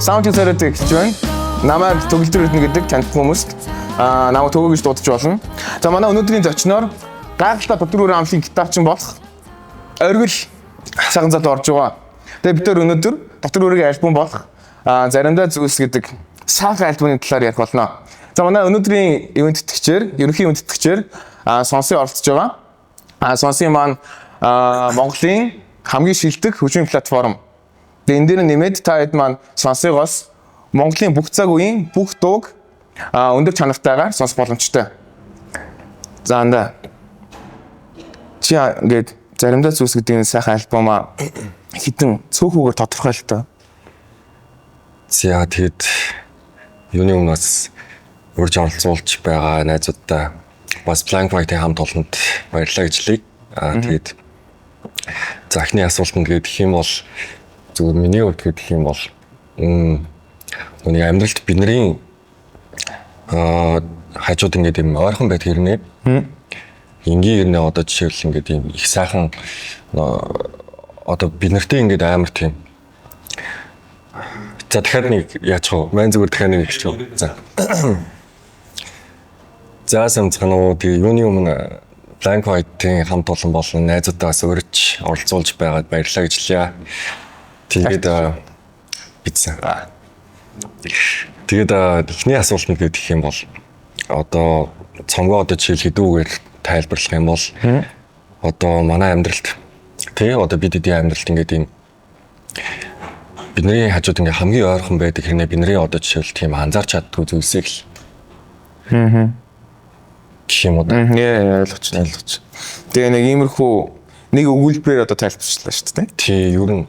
Sound Therapy гэж байна. Намайг төгөлдөр ирнэ гэдэг таньд хүмүүст намайг төгөө гэж дуудаж болно. За манай өнөөдрийн зочноор гайхалтай доктор Үрэн амлын гитарчин болох Оргил сайхан зад орж байгаа. Тэгээ бид нар өнөөдөр доктор Үрэнгийн альбом болох заримдаа зүйлс гэдэг сайхан альбомын талаар ярих болно. За манай өнөөдрийн ивент тэтгэгчээр, ерөнхий ивент тэтгэгчээр Сонсын оролцож байгаа. Сонсын маань Монголын хамгийн шилдэг хөгжмийн платформ. Тэгээ энэ дээр нэмээд та хэд маань Сонсыгоос Монголын бүх цаг үеийн бүх дууг өндөр чанартайгаар сонсох боломжтой. За анда чи ингээд заримдаа зүйлс гэдэг энэ сайхан альбомаа хитэн цөөхөөр тодорхойлолтой. За тэгэд юуны өмнөөс урьж оролцуулж байгаа найзуудтай бас Blank White-ийн хамт олонд баярлалаа гэж хэлье. Тэгээд захны асуултанд гэх юм бол зүгээр миний хувьд гэх юм бол үний амьдралд бидний хажууд ингээд юм ойрхон байд хэрнээ. Энгийн хэрнээ одоо жишээл ингээд юм их сайхан одоо бид нартэй ингээд амар тийм. За дахиад нэг яачих вэ? Мэн зүгээр дахиад нэг хэлчих вэ? За. За самцгануу тий юуны өмнө Blank White-ийн хамт олон болон найзуудтай бас урьж оролцуулж байгаад баярлалаа гэж хэлье. Тэгээд битсэн. Тэгээд эхний асуултанд гэх юм бол одоо цомгоо одоо жишээл хэдүүгээр тайлбарлах юм бол одоо манай амьдралд тий одоо бидний амьдралд ингээд юм бидний хажууд ингээд хамгийн ойрхон байдаг хэрнээ бидний одоо жишээл тийм анзаарч чаддгүй зүйлсийг л гэх юм уу. Ойлгож. Тэгээ нэг иймэрхүү нэг өгүүлбэрээр одоо тайлбарчлаа шүү дээ. Тий, ер нь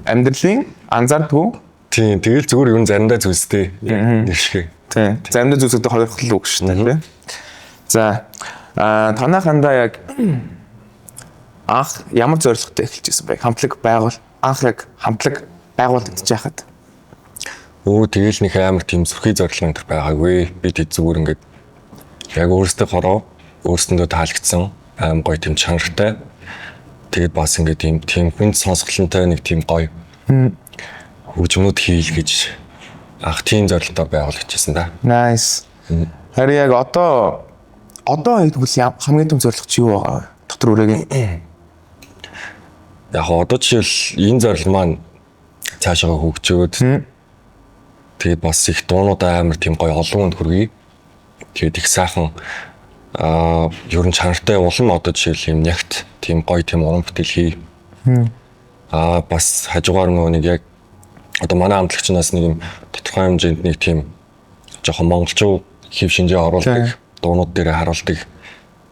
амьдралын анзаардгүй. Тий, тэгэл зүгээр ер нь заримдаа зүйлстэй. Нэшгэ. Тий. Заримдаа зүйлстэй хоёрхол үг шүү дээ. За, танахандаа яг анх ямар зорилготой эхэлжсэн бэ? Хамтлаг байгуул. Анх яг хамтлаг байгуулагдаж байхад. Тэгэл нэг амар тийм зүрхий зорилго энэ төр байгаагүй. Би тэг зүгээр ингээд яг өөрөөсөө хороо өөрсөндөө таалагдсан аим гоё тийм чанартай. Тэгээд бас ингээд тийм хүнд сонсголонтой нэг тийм гоё хөгжмөд хийл гэж анх тийм зорилготой байгуулагдчихсан да. Nice. Харин яг одоо хэдгүүл хамгийн том зорилго чи юу байгаа вэ? Доктор Үрэнгийн. Яг одоо жишээл энэ зорилго маань цаашаа хөгжөөд тэгээд бас их дуунуудаа амар тийм гоё олон хүнд хүргэе. Тэгээд их сайхан ер нь чанартай улам одоо жишээл юм нягт тийм гоё тийм уран бүтээл хий. Бас хажуугаар нэг яг одоо манай хамтлагчнаас нэг юм тодорхой хэмжээнд нэг тийм жоохон монголчуу хэв шинжээ оруулдаг дуунууд дээр харуулдаг.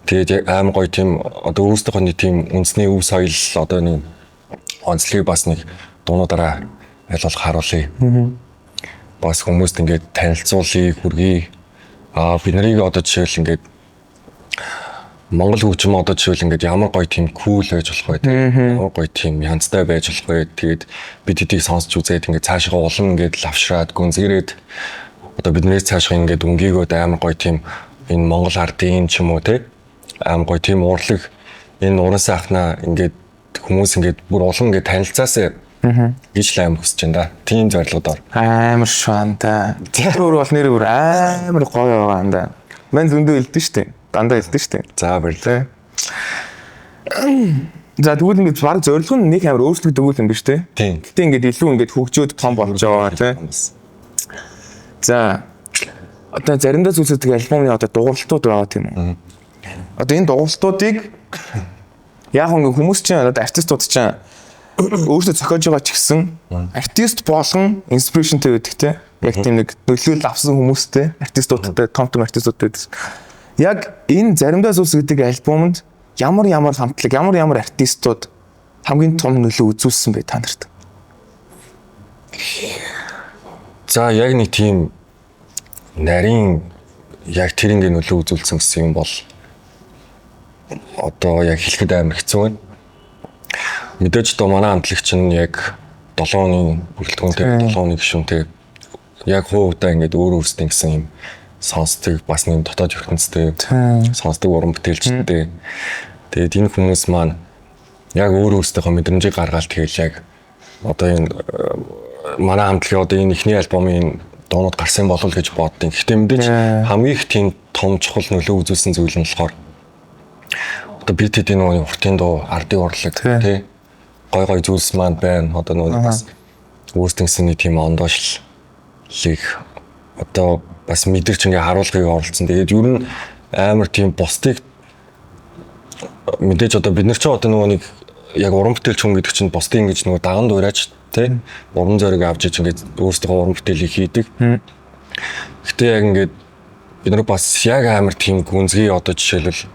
Тэгээд аим гоё тийм одоо өөрсдийнхөө нэг тийм үндэсний өв соёл одоо нэг онцлогийг бас нэг дуунуудаараа айлуулах харуулъя. Бас хүмүүст ингээд танилцуулъя, хүргэе. Бид нарыг одоо жишээл ингээд Монгол хөгжим одоо жишээл ингээд ямар гоё тийм кул байж болох вэ? Ямар гоё тийм янзтай байж болох вэ? Тэгээд бид хэдийг сонсч үзээд ингээд цаашаа улам ингээд лавшраад гүнзгийрээд одоо биднээс цаашаа ингээд өнгийгөөд амар гоё тийм энэ Монгол ардын ч юм уу те амар гоё тийм урлаг энэ уран сайхнаа ингээд хүмүүс ингээд бүр улам ингээд танилцаасаа гэж л амар хүсэж байна да. Тийм зорилгодоор. Амар шуанта. Өөр бол нэр бүр амар гоё байгаа юм да. Мэн зөндөө хэлдэж штэ. Дандаа хэлдэж штэ. За баярлалаа. За тэгвэл ингээд баг зорилго нь нэг амар өөрчлөгдөг юм биш те. Тийм. Гэтэ ингээд илүү ингээд хөгжөөд том болж байгаа те. За одоо заримдаа зүйлсүүдийг альбомны одоо дугуйлтууд байгаа тийм үү. Одоо энэ дугуйлтуудыг яг ингээд хүмүүс чинь одоо артистууд чинь өөрсдөө зохиож байгаа ч гэсэн артист болгон инспирэшнтэй байдаг те. Яг тийм нэг нөлөөлөл авсан хүмүүстэй артистуудтай том артистуудтай. Яг энэ заримдаа зүйлс гэдэг альбомонд ямар хамтлаг, ямар артистууд хамгийн том нөлөө үзүүлсэн бэ та нарт? За яг нэг тийм нарийн яг тэрнгийн нөлөө үзүүлсэн гэсэн юм бол одоо яг хэлэхэд амар хэцүү байна. Мэдээж одоо манай хамтлагч нь яг 7 оны бүрэлдэхүүнтэй 7 оны гишүүнтэй яг хувьдаа ингээд өөр өөрсдийн гэсэн юм сонсдог бас нэг дотоод ертөнцтэй сонсдог уран бүтээлчтэй. Тэгээд энэ хүмүүс маань яг өөр өөрсдийнхөө мэдрэмжийг гаргаад тэгэл яг одоо энэ манай хамтлагийн одоо энэ ихний альбомын дуунууд гарсан болов гэж боддیں۔ Гэхдээ мэдээж хамгийн их тийм том чухал нөлөө үзүүлсэн зүйл нь болохоор одоо бид тэдний нөгөө уртын дуу, ардын урлаг тий гой зүйлс маань байна. Одоо нөгөө бас өөрсдийнхсний тийм ондоошлыг одоо бас мэдэрч ингээ харуулгыг оролцсон. Тэгээд ер нь амар тийм бусдыг мэдээж одоо бид нар ч одоо нөгөө нэг яг уран бүтээлч хүн гэдэг чинь бусдыг ингэж нөгөө даган дуурайч тий уран зориг авч иж ингээд өөрсдөө уран бүтээлийг хийдэг. Гэтэ яг ингээд бид нар бас яг амар тийм гүнзгий одоо жишээлбэл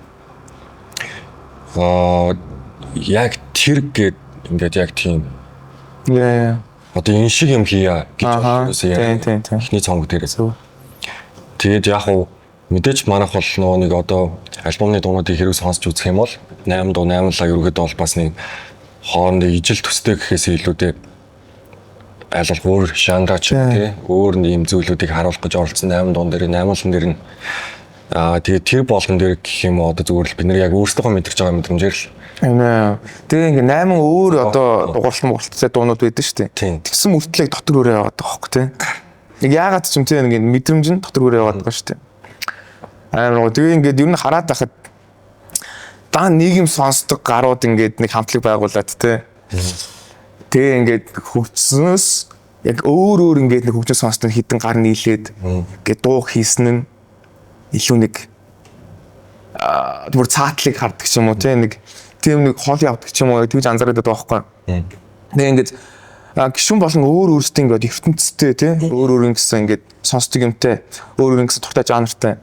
яг тэр гээд ингээд яг тийм одоо энэ шиг юм хийя гэж хэлсэн яг ихний цонг дээрээс. Тэгээд яг уу мэдээж манайх бол нөгөө нэг одоо альбомны дуунуудыг хэрэг сонсч үзэх юм бол 8 дуу 8 лаг ерөөдөө бол бас нэг хоорондоо ижил төстэй гэхээс илүүтэй аль болох өөр жанрач тий өөр нэм зүйлүүдийг харуулах гэж оролцсон 8 дуун дээр 8 дээр нь тэгээд тэр болгон дээр гэх юм уу одоо зүгээр л бид нар яг өөрсдөө мэдэрч байгаа мэдрэмжээр л тэгээ ингээ 8 өөр одоо дугуулсан дуунууд байдаг шүү дээ. Тэгсэн мөртлөө дотор өрөө яваад байгаа хөөхгүй тий. Нэг яагаад ч юм тий ингээ мэдрэмж нь дотор өрөө яваад байгаа шүү дээ. Тэгээ ингээд ер нь хараад байхад дан нийгэм сонсдог гарууд ингээд нэг хамтлаг байгуулад тий. Тэгээ ингээд хөгжснөөс яг өөр ингээд нэг хөгжин сонсдог хідэн гар нийлээд ингээд дуу хийсэн нь илүү нэг бүр цаатлыг хардаг ч юм уу тий нэг тийм нэг хол явдаг ч юм уу тэгж анзаараад байгаа байхгүй. Тэгээ ингээд гişүн болон өөрсдөө ингээд ертөнцтэй тий өөр ингэсэн ингээд сонсдог юмтай өөр ингэсэн тухтай жанртай.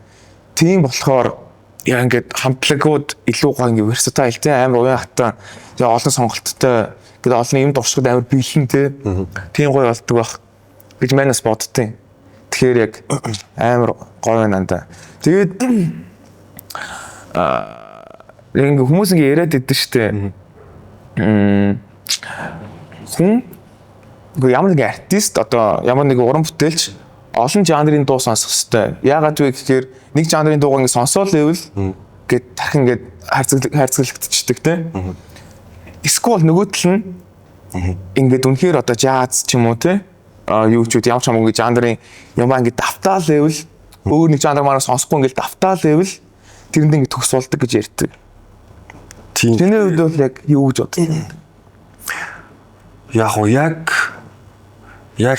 Тийм болохоор яа ингээд хамтлагууд илүү гоо ингээд versatile тий амар уян хатан тэгээ олон сонголттой гэдэг олон юм дуршигд амар биелэн тий тийм гоё болдог байх гэж манайс боддیں۔ Тэгэхээр яг амар гоё нандаа. Тэгээд ингээ хүмүүс ингээ яриад идэв штэ. Хүн ямар нэг артист одоо ямар нэг уран бүтээлч олон жанрын дуу сонсох хэрэгтэй. Яагаад вэ гэхээр нэг жанрын дууг ингээ сонсоол ивэл гээд дахин ингээ хайрцаглагдчихдаг тий. Эсвэл нөгөө тал нь ингээд үнэхээр одоо jazz ч юм уу тий юу ч ямар ч юм ингээ жанрын юм ингээ давтаал ивэл өөр нэг жанр маань сонсохгүй ингээ давтаал ивэл тэрэнд ингээ төгс болдог гэж ярьдаг. Тийм. Тэний үед бол яг юу гэж боддог? Яг уу яг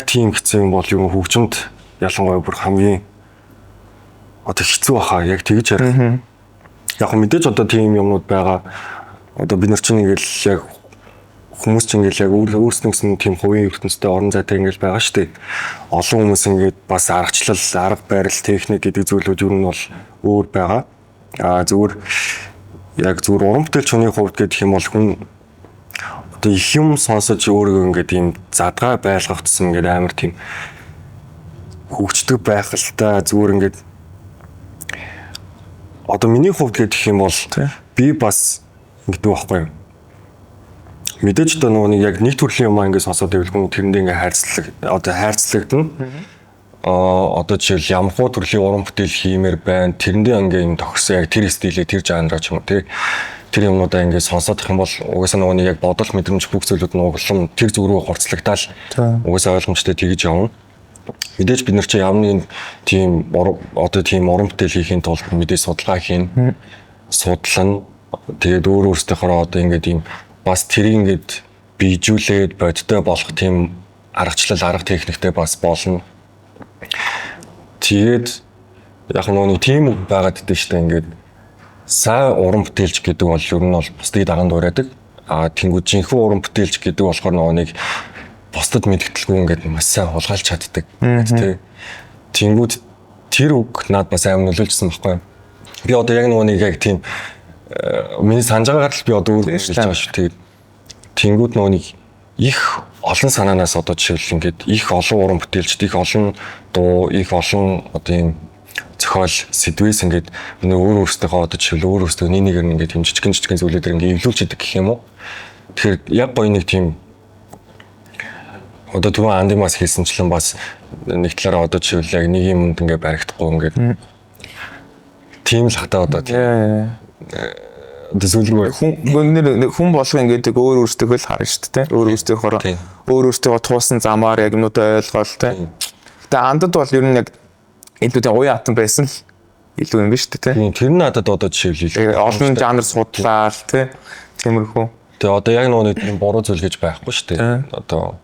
тийм хэцүү юм бол юу хөгжимд ялангуяа бүр хамгийн одоо хэцүү баха яг тэгж ярих. Яг мэдээж одоо тийм юмнууд байгаа. Одоо бид нар чинь ингээл яг хүмүүс чинь ингээл яг өөрснөөс нь тийм хувийн ертөнцтэй орон зайтай ингээл байгаа шүү дээ. Олон хүмүүс ингээд бас аргачлал, арга барил, техник гэдэг зүйлүүд юу нь бол өөр байгаа. Зүгээр уран бүтээлч хүний хувьд гэх юм бол хүн одоо их юм сонсож өөрийгөө ингээд тийм задгаа байлгах гэсэн ингээд амар тийм хөгждөг байх л та зүгээр ингээд одоо миний хувьд гэх юм бол би бас ингэдэг байхгүй юу. Мэдээж одоо нөгөө яг нэг төрлийн юм ингээд сонсоод байвал хүн тэрэндээ ингээд хайрцлагдана. Одоо жишээл ямар хуу төрлийн уран бүтээл хиймээр байна. Тэрэндээ ингээд юм тохирсон яг тэр стилээ тэр жанраа ч юм уу тэр юмнуудаа ингээд сонсоод их юм бол угаасаа нөгөө яг бодол мэдрэмж бүх зүйлүүд нь углам тэр зүг рүү хурцлагдаал угаасаа ойлгомжтой тэгж явна. Мэдээж бид нар чи ямар нэгэн тийм одоо тийм уран бүтээл хийхин тулд мэдээж судалгаа хийн судлана. Тэгээд өөрөөсөөхөө одоо ингээд ийм бас тэрийг ингээд бийжүүлээд бодтой болох тийм арга техниктэй бас болно. Тэгээд яг нэг тийм байгаад идэв штэ ингээд сайн уран бүтээлч гэдэг бол ер нь бол бусдыг даган дуурайдаг. Тэнгүүд жинхэнэ уран бүтээлч гэдэг болохоор нэг бусдад мэдгэлгүй ингээд маш сайн хулгайлж чаддаг. Тэ. Тэнгүүд тэр үг над бас амар нөлөөлжсөн байхгүй юу? Би одоо яг нэг яг тийм миний санаж байгаагаар л би одоо өөр хэлж байгаа шүү. Тэгээд тэнгүүд нэг их олон санаанаас одоо жишээл ингээд их олон уран бүтээлчд их олон дуу их олон одоо юм зохиол сэдвээс ингээд өөрөөсөө одоо жишээл өөрөөсөө нэгээр ингээд юм жижигэн зүйлүүдээр ингээд эвлүүлж идэг гэх юм уу. Тэгэхээр яг гоё нэг тийм одоо түрүүн Андимас хэлсэнчлэн бас нэг талаараа одоо жишээл яг нэг юмд ингээд баригдахгүй ингээд тийм л хатаа одоо Тэсвэлгүй. Хүн болгоо ингээд өөр өөртөө л харна шүү дээ. Өөр өөртөө хороо. Өөр өөртөө туусан замаар яг юмнуудаа ойлгоол те. Тэгээ андад бол ер нь яг илүү тийм уян хатан байсан л илүү юм биш үү те. Тэр нь надад одоо жишээлбэл олон жанр судлаа те. Тиймэрхүү. Тэгээ одоо яг нэг тийм буруу зүйл гэж байхгүй шүү дээ. Одоо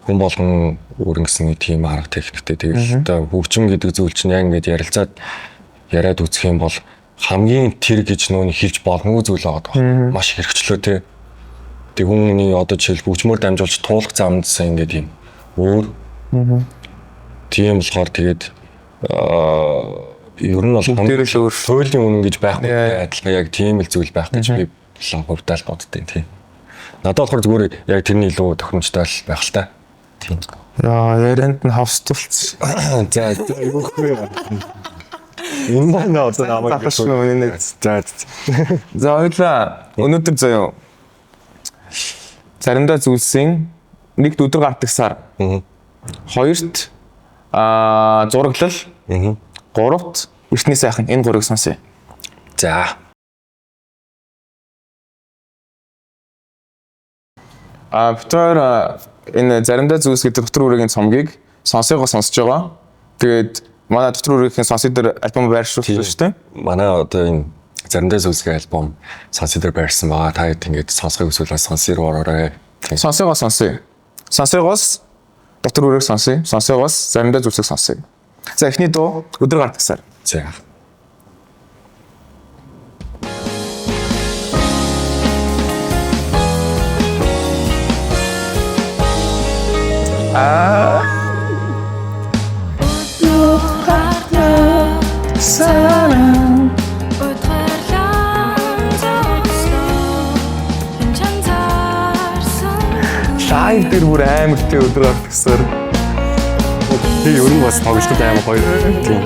хүн болгон өөр ингэсэн тийм арга техниктэй тэгэл одоо хөгжим гэдэг зүйл чинь яг ингэж ярилцаад яриад үзэх юм бол хамгийн тэр гэж нөөний хэлж боломгүй зүйл байгаа. Маш хэрэгчлөө тий. Тэг хүний одоо жишээл хөгжмөөр дамжуулж туулах замдсан ингээд юм өөр. Тийм болохоор тэгээд ер нь бол дээр л өөр туйлын үнэн гэж байхгүй адилхан яг тийм л зүйл байх гэж би хувьдаа л боддیں۔ Тийм. Надад болохоор зүгээр яг тэрний илүү тохиромжтой байх л та. Тийм. Яа, ярианд нь хавстуулц. За юухгүй яа. Энэ манай одоо намайг За ойлаа. Өнөөдөр заяа. Заримдаа зүйлсийн нэгд өдөр гардаг сар. Хоёрт зураглал. Гуравт эртний сайхан энэ гурыг сонсъё. За. Битээр энэ заримдаа зүйлс гэдэг дотор үргийн цомгийг сонсоогоо сонсож байгаа. Тэгээд манай дотор үргийн сонсог дээр альбом байршуулсан шүү дээ. Манай одоо энэ заримдаа зүйлсගේ альбом сонсог дээр байрсан байгаа. Та хэд ингэж сонсохыг хүсвэл сонсё руу ороорой. Сонсоогоо сонсъё. Сонсоогоос дотор үрийг сонсъё. Сонсоогоос заримдаа зүйлсийг сонсъё. За эхний дуу өдөр гардаг сар. За. Лайв дээр бүр амартай өдөр гардаг сар. Би ер нь бас тоглолтод амар гоё. Тийм.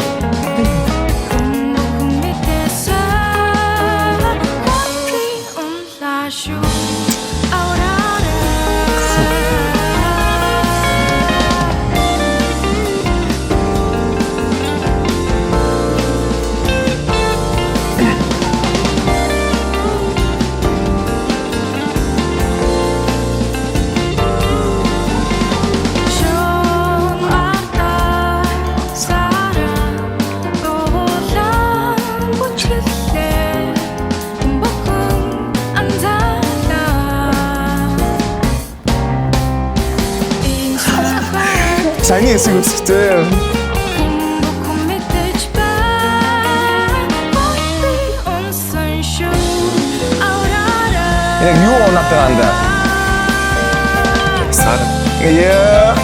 Саяны хэсэг үзчихтэй. Яг юу оноод байгаа юм да? Сар. Яа.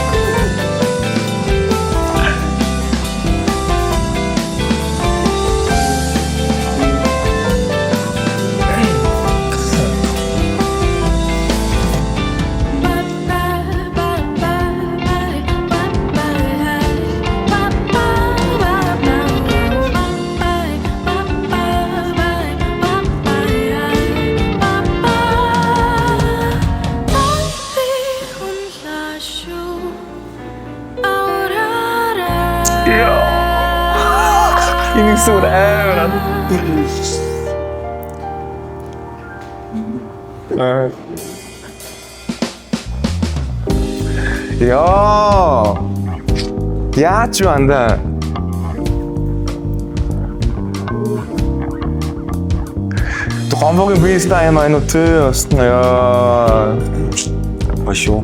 Энэ сүр амар. Яа. Яач юу анда? Тухамбогийн бистайм айно төст яа. Башо.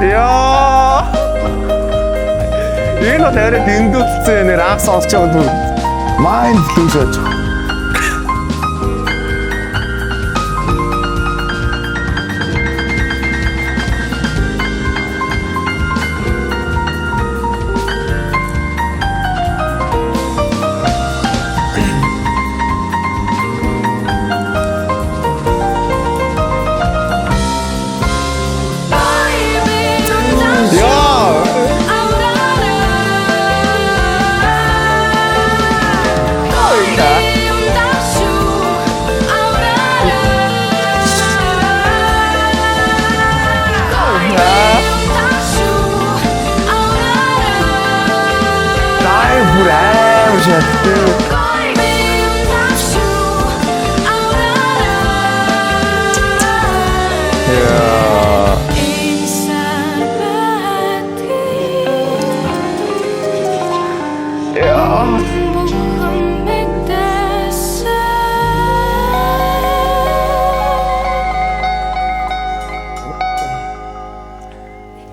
Яа. Энэ л арай дэндүүлсэн нэр анх сонсож байгаа дүү. Mind blow шат.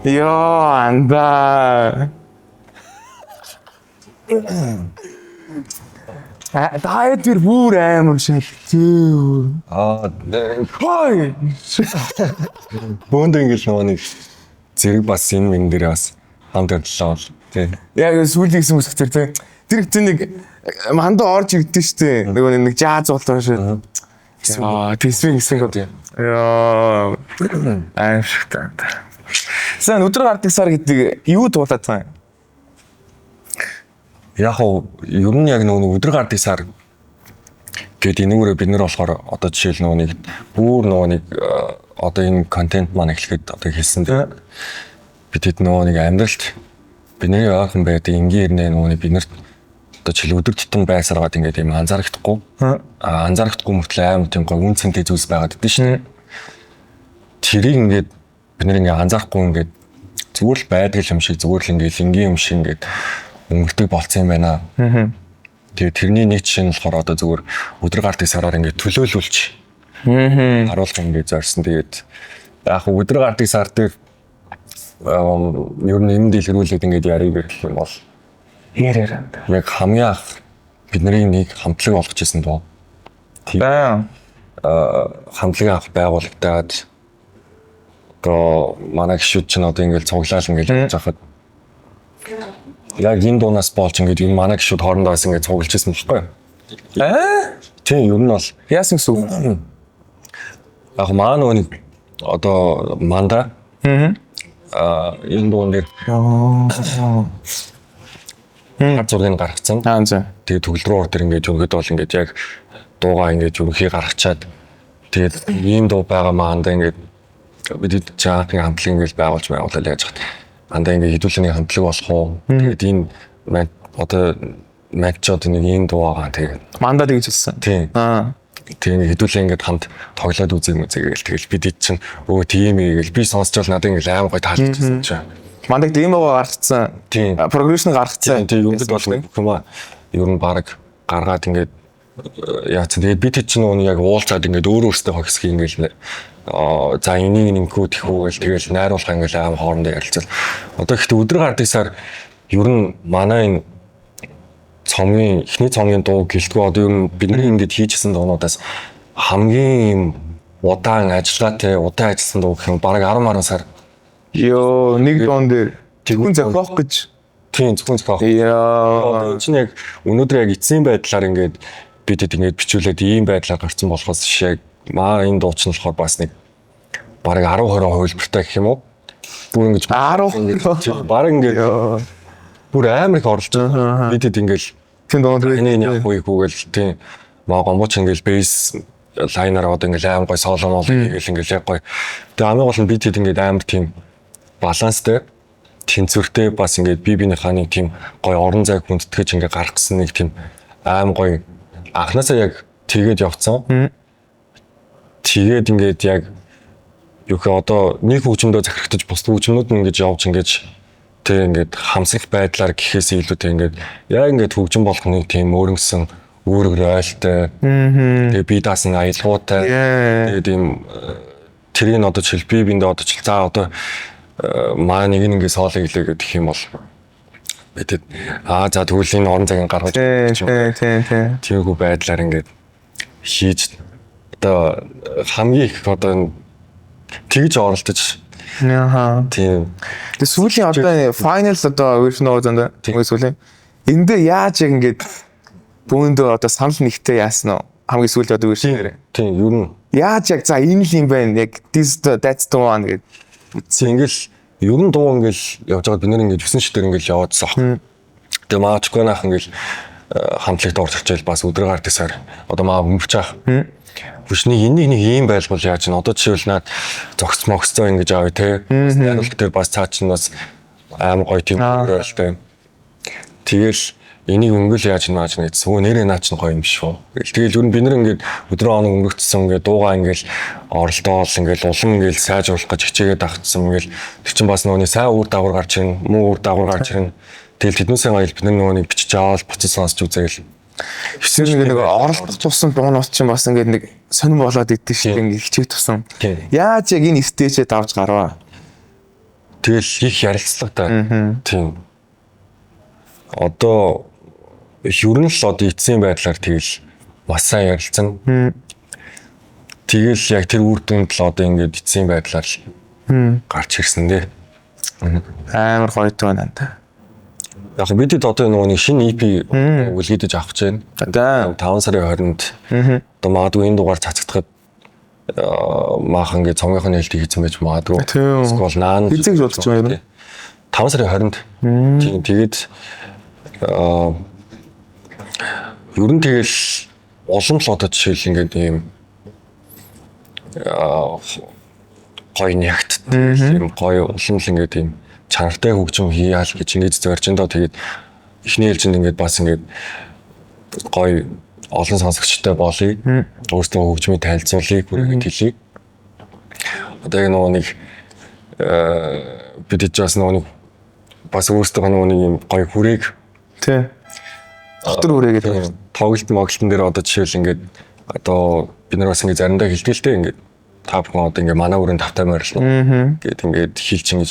Яа анда. Дайд тэр бүр амар шалтээ. Хой. Бөөнд ингэж нэг зэрэг бас энэ мэн дээр бас хамт ажиллаа бол тий. Яг сүүлийн гэсэн үсгтэр тий. Тэр их нэг мандаа орж ирдэ штэ. Нөгөө нэг жааз болоо шүү. Яа, тийсвэн гэсэн гоо. Яа. Ааштай. Сэн өдөр гардыг сар гэдэг юу дуулаад байна? Яг ер нь яг нөгөө өдөр гардыг сар гэдэг энэгээр бид нар болохоор одоо жишээл нөгөө нэг бүр нөгөө нэг одоо энэ контент маань эхлэхэд одоо хэлсэн дээ. Бид хэд нөгөө нэг амьдралт бидний яахан байдаг энгийн ирнэ нөгөө нэг бид нарт одоо жишээл өдөр тутам байсараад ингээд юм анзаарахдаггүй. Анзаарахдаггүй мөртлөө амар тийм гой үн цэнтэй зүйлс байгаад идэв шин. Тэрийг ингээд бид нэр ингээд анзаарахгүй ингээд зүгээр л байдаг юм шиг зүгээр л ингээд энгийн юм шиг ингээд өнгөрдөг болцсон юм байна. Тэгээ тэрний нэг жишээ нь болохоор одоо зүгээр өдөр гардыг сараар ингээд төлөөлүүлж харуулж ингээд зорьсон. Тэгээд яг өдөр гардыг сар дээр ер нь юм дэлгэрүүлээд ингээд яриг гэх юм бол Ярээр. яг хамгийн анх бидний нэг хамтлаг болгож ирсэн доо. Тийм. Хамтлагийн анх байгуулагдаад одоо манай гişүүд ч одоо ингээд цуглаал ингээд явж байхад яг энэ дуунаас болж ингээд энэ манай гişүүд хоорондоо ингээд цуглаж ирсэн байхгүй юу? Тийм ер нь бол Яасан гэсэн үг? яг маань нэг одоо манда энэ дуун дээр зургийг гаргацсан. За. Тэгээ төгөл рүү ор тэр ингээд өгöd бол ингээд яг дуугаа ингээд ерөнхий гаргачаад тэгээд ийм дуу байгаа маанда ингээд бид чаатын хамтлаг ингээд байгуулж байгуулаад яаж хат. Андаа ингээд хэдүүлэний хамтлаг болох уу? Тэгээд энэ одоо матчод нэг ийм дуу байгаа тэгээд Мандаа тэгж хэлсэн. тийм. Тийм хэдүүлээ ингээд хамт тоглоод үзэн үзээгээл тэгэл бид чинь өө тийм ийгээл би сонсч бол надад ингээд аим гой таалагдчихсан чинь. Мандаа демо гаргацсан. Тийм. Прогрессн гаргацсан. Тийм юмд бол нэг юм аа. Ер нь баг гаргаад ингээд яац тэгээд бид чинь нүг яг уулзаад ингээд өөр өөртөө хогсхий ингээд за энийг ингэхүү тэхүүгээл тэгэл найруулах ингээд аим хоорондоо ярилцал. Одоо ихтэй өдөр гардыг сар ер нь манай энэ цомгийн эхний цомгийн дуу гэлтгүй одоо ер нь бидний ингээд хийжсэн дуунуудаас хамгийн удаан ажиллагаатай удаан ажилласан дуу гэх юм баг 10 сар. Йоо, нэг дуун дээр тэгүн зохиох гэж. Тийм зөвхөн зохиох. Яа. Одоо чинь яг өнөөдөр яг эцсийн байдлаар ингээд бидэд ингээд бичүүлээд ийм байдлаар гарсан болохоос шиг маа энэ дуу чинь болохоор бас нэг баг 10-20 хувилбартай гэх юм уу? Бүр ингэж 10 баг ингээд бүр амар их оролж байгаа. Бидэд ингээд тийм дуун дээр энэ яг үеигүүгээл тийм маа гомбоч ингээд бейс лайнаар одоо ингээд аим гой соло мол хийгээл ингээд яг гой. Тэгээ хамгийн гол нь бидэд ингээд амар тийм баланстай тэнцвэртэй бас ингээд бибинийхаа нэг тийм гой орон зайг хүндэтгэж ингээд гарах гэсэн нэг тийм аим гой анхнаасаа яг тэгээд явцсан. Тэгээд ингээд яг юу хэ одоо нэг хөгжмөдөө захирагдаж бус хөгжмнүүд нь ингээд явж ингээд тэг ингээд хамсах байдлаар гэхээс илүүтэй ингээд яг ингээд хөгжим болох нэг тийм өөрөнгөсөн өөрөөр ойлтой. Тэгээ би даасан аялгаутай. Тэгээд ийм тэрийг одоо жишээл би биндээ одоо жишээл за одоо маа нэг ингээд соолыг хэлээ гэх юм бол бидэд за тэгвэл энэ орон цагийг гаргаж тиймгүй байдлаар ингээд хийж одоо хамгийн их одоо тэгж оролдож тийм тэг сүүлийн одоо finals одоо version оозанда тэгмээ сүүлийн эндээ яаж яг ингээд бөөндөө одоо санал нэгтэй яасан нь хамгийн сүүлийн одоо version дээр тийм ер нь яаж яг за энэ л юм байна яг that's the one гэдэг ингээл ер нь дуу ингээл явж байгаа бид нэр ингээд 9 шидээр ингээл яваадсан. Тэгээ маачгоонах ингээл хамтлагт орж ирчихэл бас өдөр гардыг сар одоо маа өмөрч ах. Хүчний энийг нэг ийм байлгуул яаж н одоо жишээл наад зогс могсцоо ингэж аав те. Найруулга дээр бас цаа чинь бас аим гоё тийм өөрөлтэй. Тэгэл энийг өнгөл яаж нааж нэг сүү нэрээ наа чинь гоё юм шүү. Тэгэл ер нь бид нэр ингээд өдрөө хоног өнгөрцсөн ингээд дуугаа ингээд оролдоол ингээд улам ингээд сайжруулах гэж хичээгээд авчихсан ингээд тэр чинь бас нөгөөний сайн үр дагавар гарч ирнэ, муу үр дагавар гарч ирнэ. Тэгэл тэднээсээ аял бид нөгөөний бичиж аваад буцаж сонсч үзээл. Хичээл нэг оролдох тусам дуунаас чинь бас ингээд нэг сонирн болоод идэв шиг ингээд хичээх тусам. Яаж яг энэ стейжэд авч гарваа? Тэгэл их ярилцлагатай. Тийм. Одоо ер нь л одоо эцсийн байдлаар тэгэл маш сайн ярилцсан. Тэгэл яг тэр үр дүнд л одоо ингээд эцсийн байдлаар гарч ирсэн дээ. Амар гоё байна та. Яг бидэд одоо нөгөө нэг шинэ EP үлгийдэж авах гэж байна. За 5 сарын 20-нд одоо магадгүй энэ дугаар цацагдахад maaхан гэж цомгийнхын нээлтийг хийсэн байж магадгүй. Эсвэл наан хизээ гэж бодож байна юм. 5 сарын 20-нд. Тийм тэгээд ер нь тэгэл олон л одоо жишээл ингээд ийм гоё нягт тийм гоё олон л ингээд ийм чанартай хөгжим хийяал гэж ингэж зорж энэ доо тэгээд эхний ээлжинд ингээд бас ингээд гоё олон сонсогчтой болъё. Өөрсдөө хөгжмийг танилцуулъя, бүрийд хэлье. Одоо яг нөгөө нэг бид ч бас нөгөө нэг бас өөрсдөө нөгөө нэг юм гоё хүрээг тий. Дотор хүрээгээд тоглолтын дээр одоо жишээл ингээд одоо бид нар бас ингээд заримдаа хэлдэг л дээ ингээд та бүхэн одоо ингээд манай өрөөнд тавтаймаар л гээд ингээд хэлж ингэж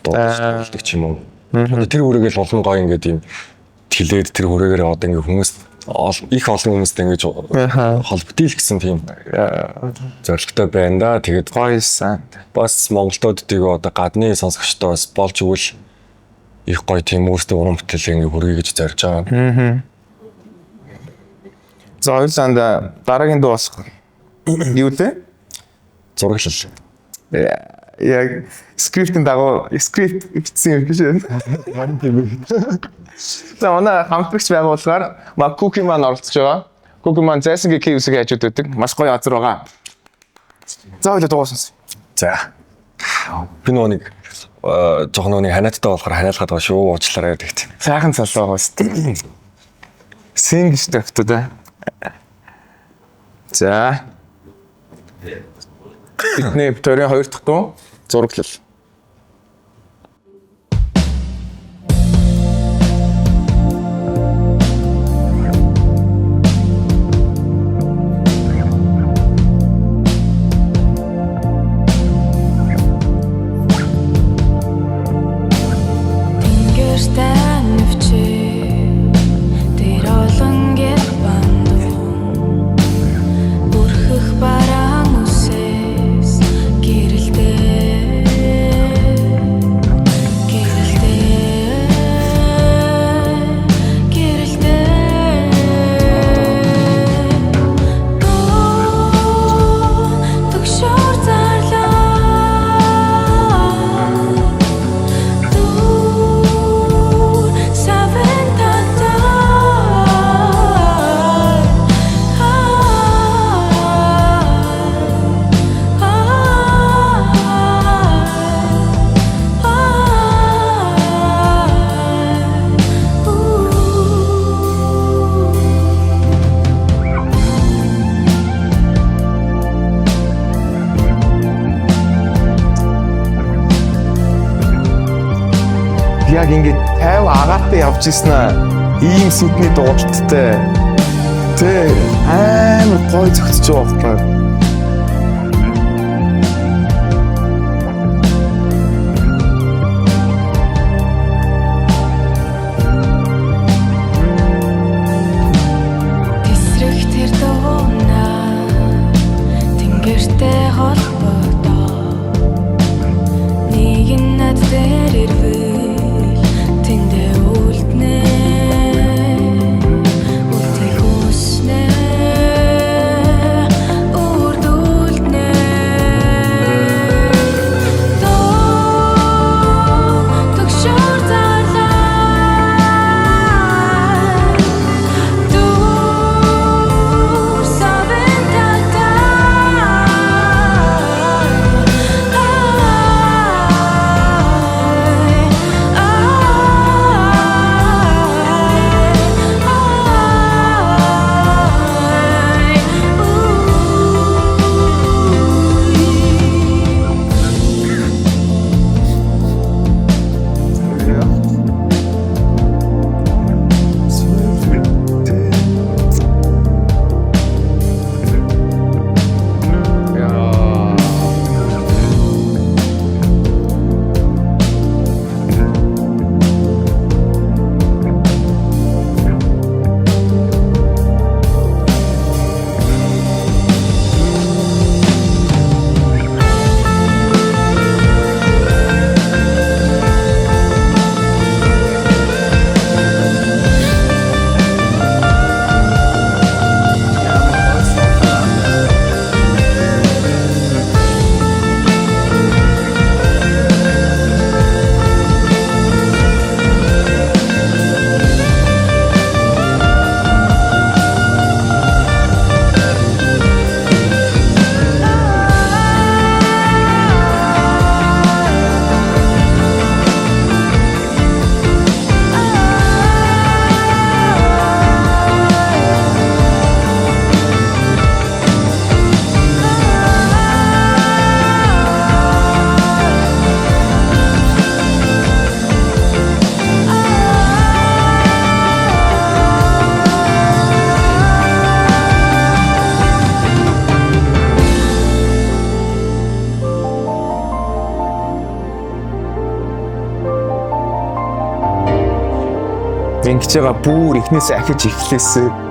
дууддаг ч юм уу. Одоо тэр хүрээгээл олон гоё ингээд юм хэлээд тэр хүрээгээр одоо ингээд хүмүүс их олон хүмүүстэй ингэж холбогдъё л гэсэн тийм зорилготой байна да. Тэгээд гоёсан. Бас Монголдод тэгээ одоо гадны сонсогчтой бас болж өгвөл их гоё тийм өөртөө уран бүтээлээ ингээ хүргэе гэж зорж байгаа. За ойлсанд дараагийн дуу болох юу вэ? Зураглал. Яг скриптийн дагуу скрипт бичсэн юм биш үү? За манай хамтрагч байгууллагаар Cookie Man оролцож байгаа. Cookie Man Зайсангийн KUS-ийг хажууд байдаг. Маш гоё азар байгаа. За хоёул дууссан. За. Би нөгөө нэг жоохон нөгөө ханиадтай болохоор ханиалгаад байгаа шүү. Уучлаарай гэдэг. Сайхан салгаа гоостой. Сингж тавтаа да. За. Бидний битэрийн 2 дахь дуу зураглал. Яг ингээд 50 агаатай явж ирсэн аа. Ийм сүдний дуулалттай. Тэ амар гоё зөгтөж байгаа байхгүй. ингэж байгаа бүр ихнээс ахиж эхлээсээ.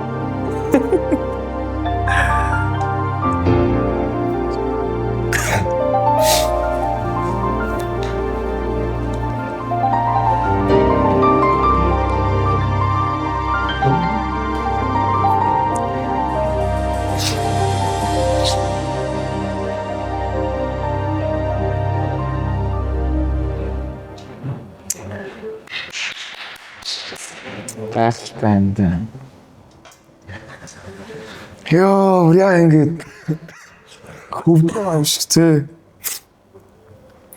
Банд. Ёо, яа ингэ хөвдөө юм шиг тэ.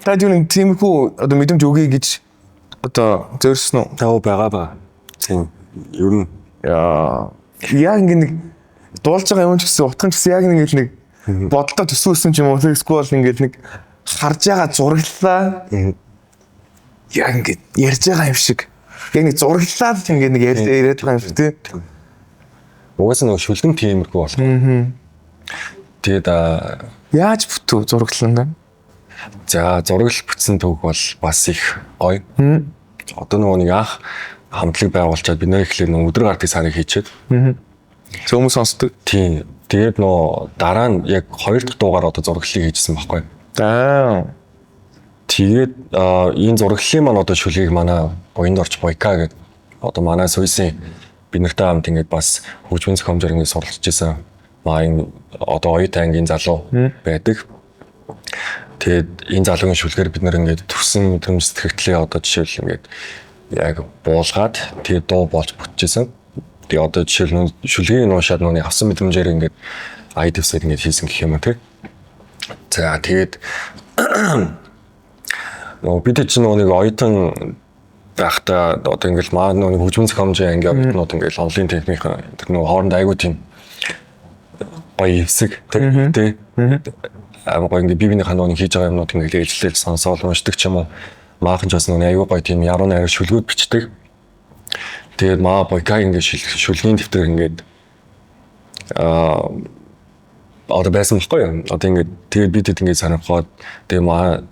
Та юу тиймхүү одоо мэдрэмж өгье гэж одоо зорьсон уу? Тав байгаа ба. Тийм. Ер нь яа ингэ нэг дуулж байгаа юм ч гэсэн утган ч гэсэн яг нэг бодолтой төсөөлсөн ч юм уу эсвэл ингэ нэг харж байгаа зураглалаа. Яг ингэ ярьж байгаа юм шиг. Яг нэг зураглалаад ч ингэ нэг яриад байгаа юм шиг тий. Угаасаа нэг шүлгэн тиймэрхүү болох. Тэгээд яаж бүтв зураглалаа? За зураг бүтсэн төг бол бас их гоё. Одоо нэг анх хамтлаг байгуулчаад бид нэр ихлээр өдөр гартыг саныг хийчихэд. Хүмүүс сонсдог. Тийм. Тэгээд дараа нь яг 2 дахь дуугаар одоо зураглалыг хийжсэн байхгүй. Тэгээд энэ зураглалын маань одоо шүлгийг манай буянд орч Бойка гэдэг одоо манай Суйсын бид нартай хамт ингээд бас хөгжмийн зохиомжоор ингээд суралцж байсан. Маань одоо оюутан ангийн залуу байдаг. Тэгээд энэ залуугийн шүлгээр бид нэр ингээд төссөн мэдрэмж сэтгэгдлээ одоо жишээл ингээд яг буулгаад тэгээд дуу болж бүтчихсэн. Тэгээд одоо жишээл шүлгийг уушаад нүуний авсан мэдрэмжээр ингээд айдвсээр ингээд хийсэн гэх юм тий. За тэгээд бид чинь нэг оюутан байхдаа одоо ингээд маа нэг хөгжмийн зохиомжийн анги оюутнууд ингээд онлайн техник тэр нэг хооронд айгуу тийм гоё хэсэг тий. Гоё ингээд бивний ханууны хийж байгаа юмнууд ингээд ээлжлэл сонсоол уншдаг ч юм уу. Maaхан ч бас нэг аюу гоё тийм яруу найраг шүлгүүд бичдэг. Тэгээд маа Бойка ингээд шүлгийн дэвтэр ингээд одоо байсан байхгүй юу? Одоо ингээд тэгээд бидэд ингээд санахад тэгээд маа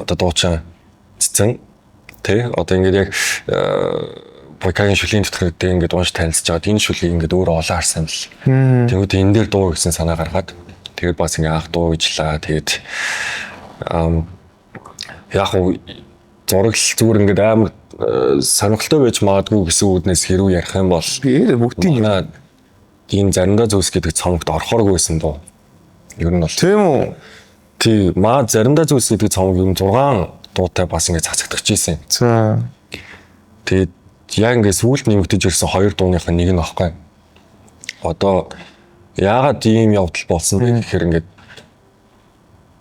одоо дуучаа цэцэн тий одоо ингээд яг Бойкагийн шүлгийн дэвтэрүүдээ ингээд унш танилцж байгаад энэ шүлгийг ингээд өөрөө олоо харсан л. Тэгвэл энэ дээр дуу гэсэн санаа гаргаад тэгээд бас ингээд анх дуу ижлаа. Тэгээд яг уу зураг зүгээр ингээд амар сонирхолтой байж магадгүй гэсэн үднээс хэрүү ярих юм бол бүгдийн энэ заримдаа зүйлс гэдэг цомогт орохооргүй байсан дуу. Ер нь бол тийм үү? Тий, маа заримдаа зүйлс гэдэг цомог юм 6 дуутай бас ингээд цацагдчихж ийсэн. За. Тэгээд яг ингээд сүүлд нэмэгдэж ирсэн 2 дууных нь нэг нь аахгүй. Одоо яагаад ийм явдал болсон бэ гэхээр ингээд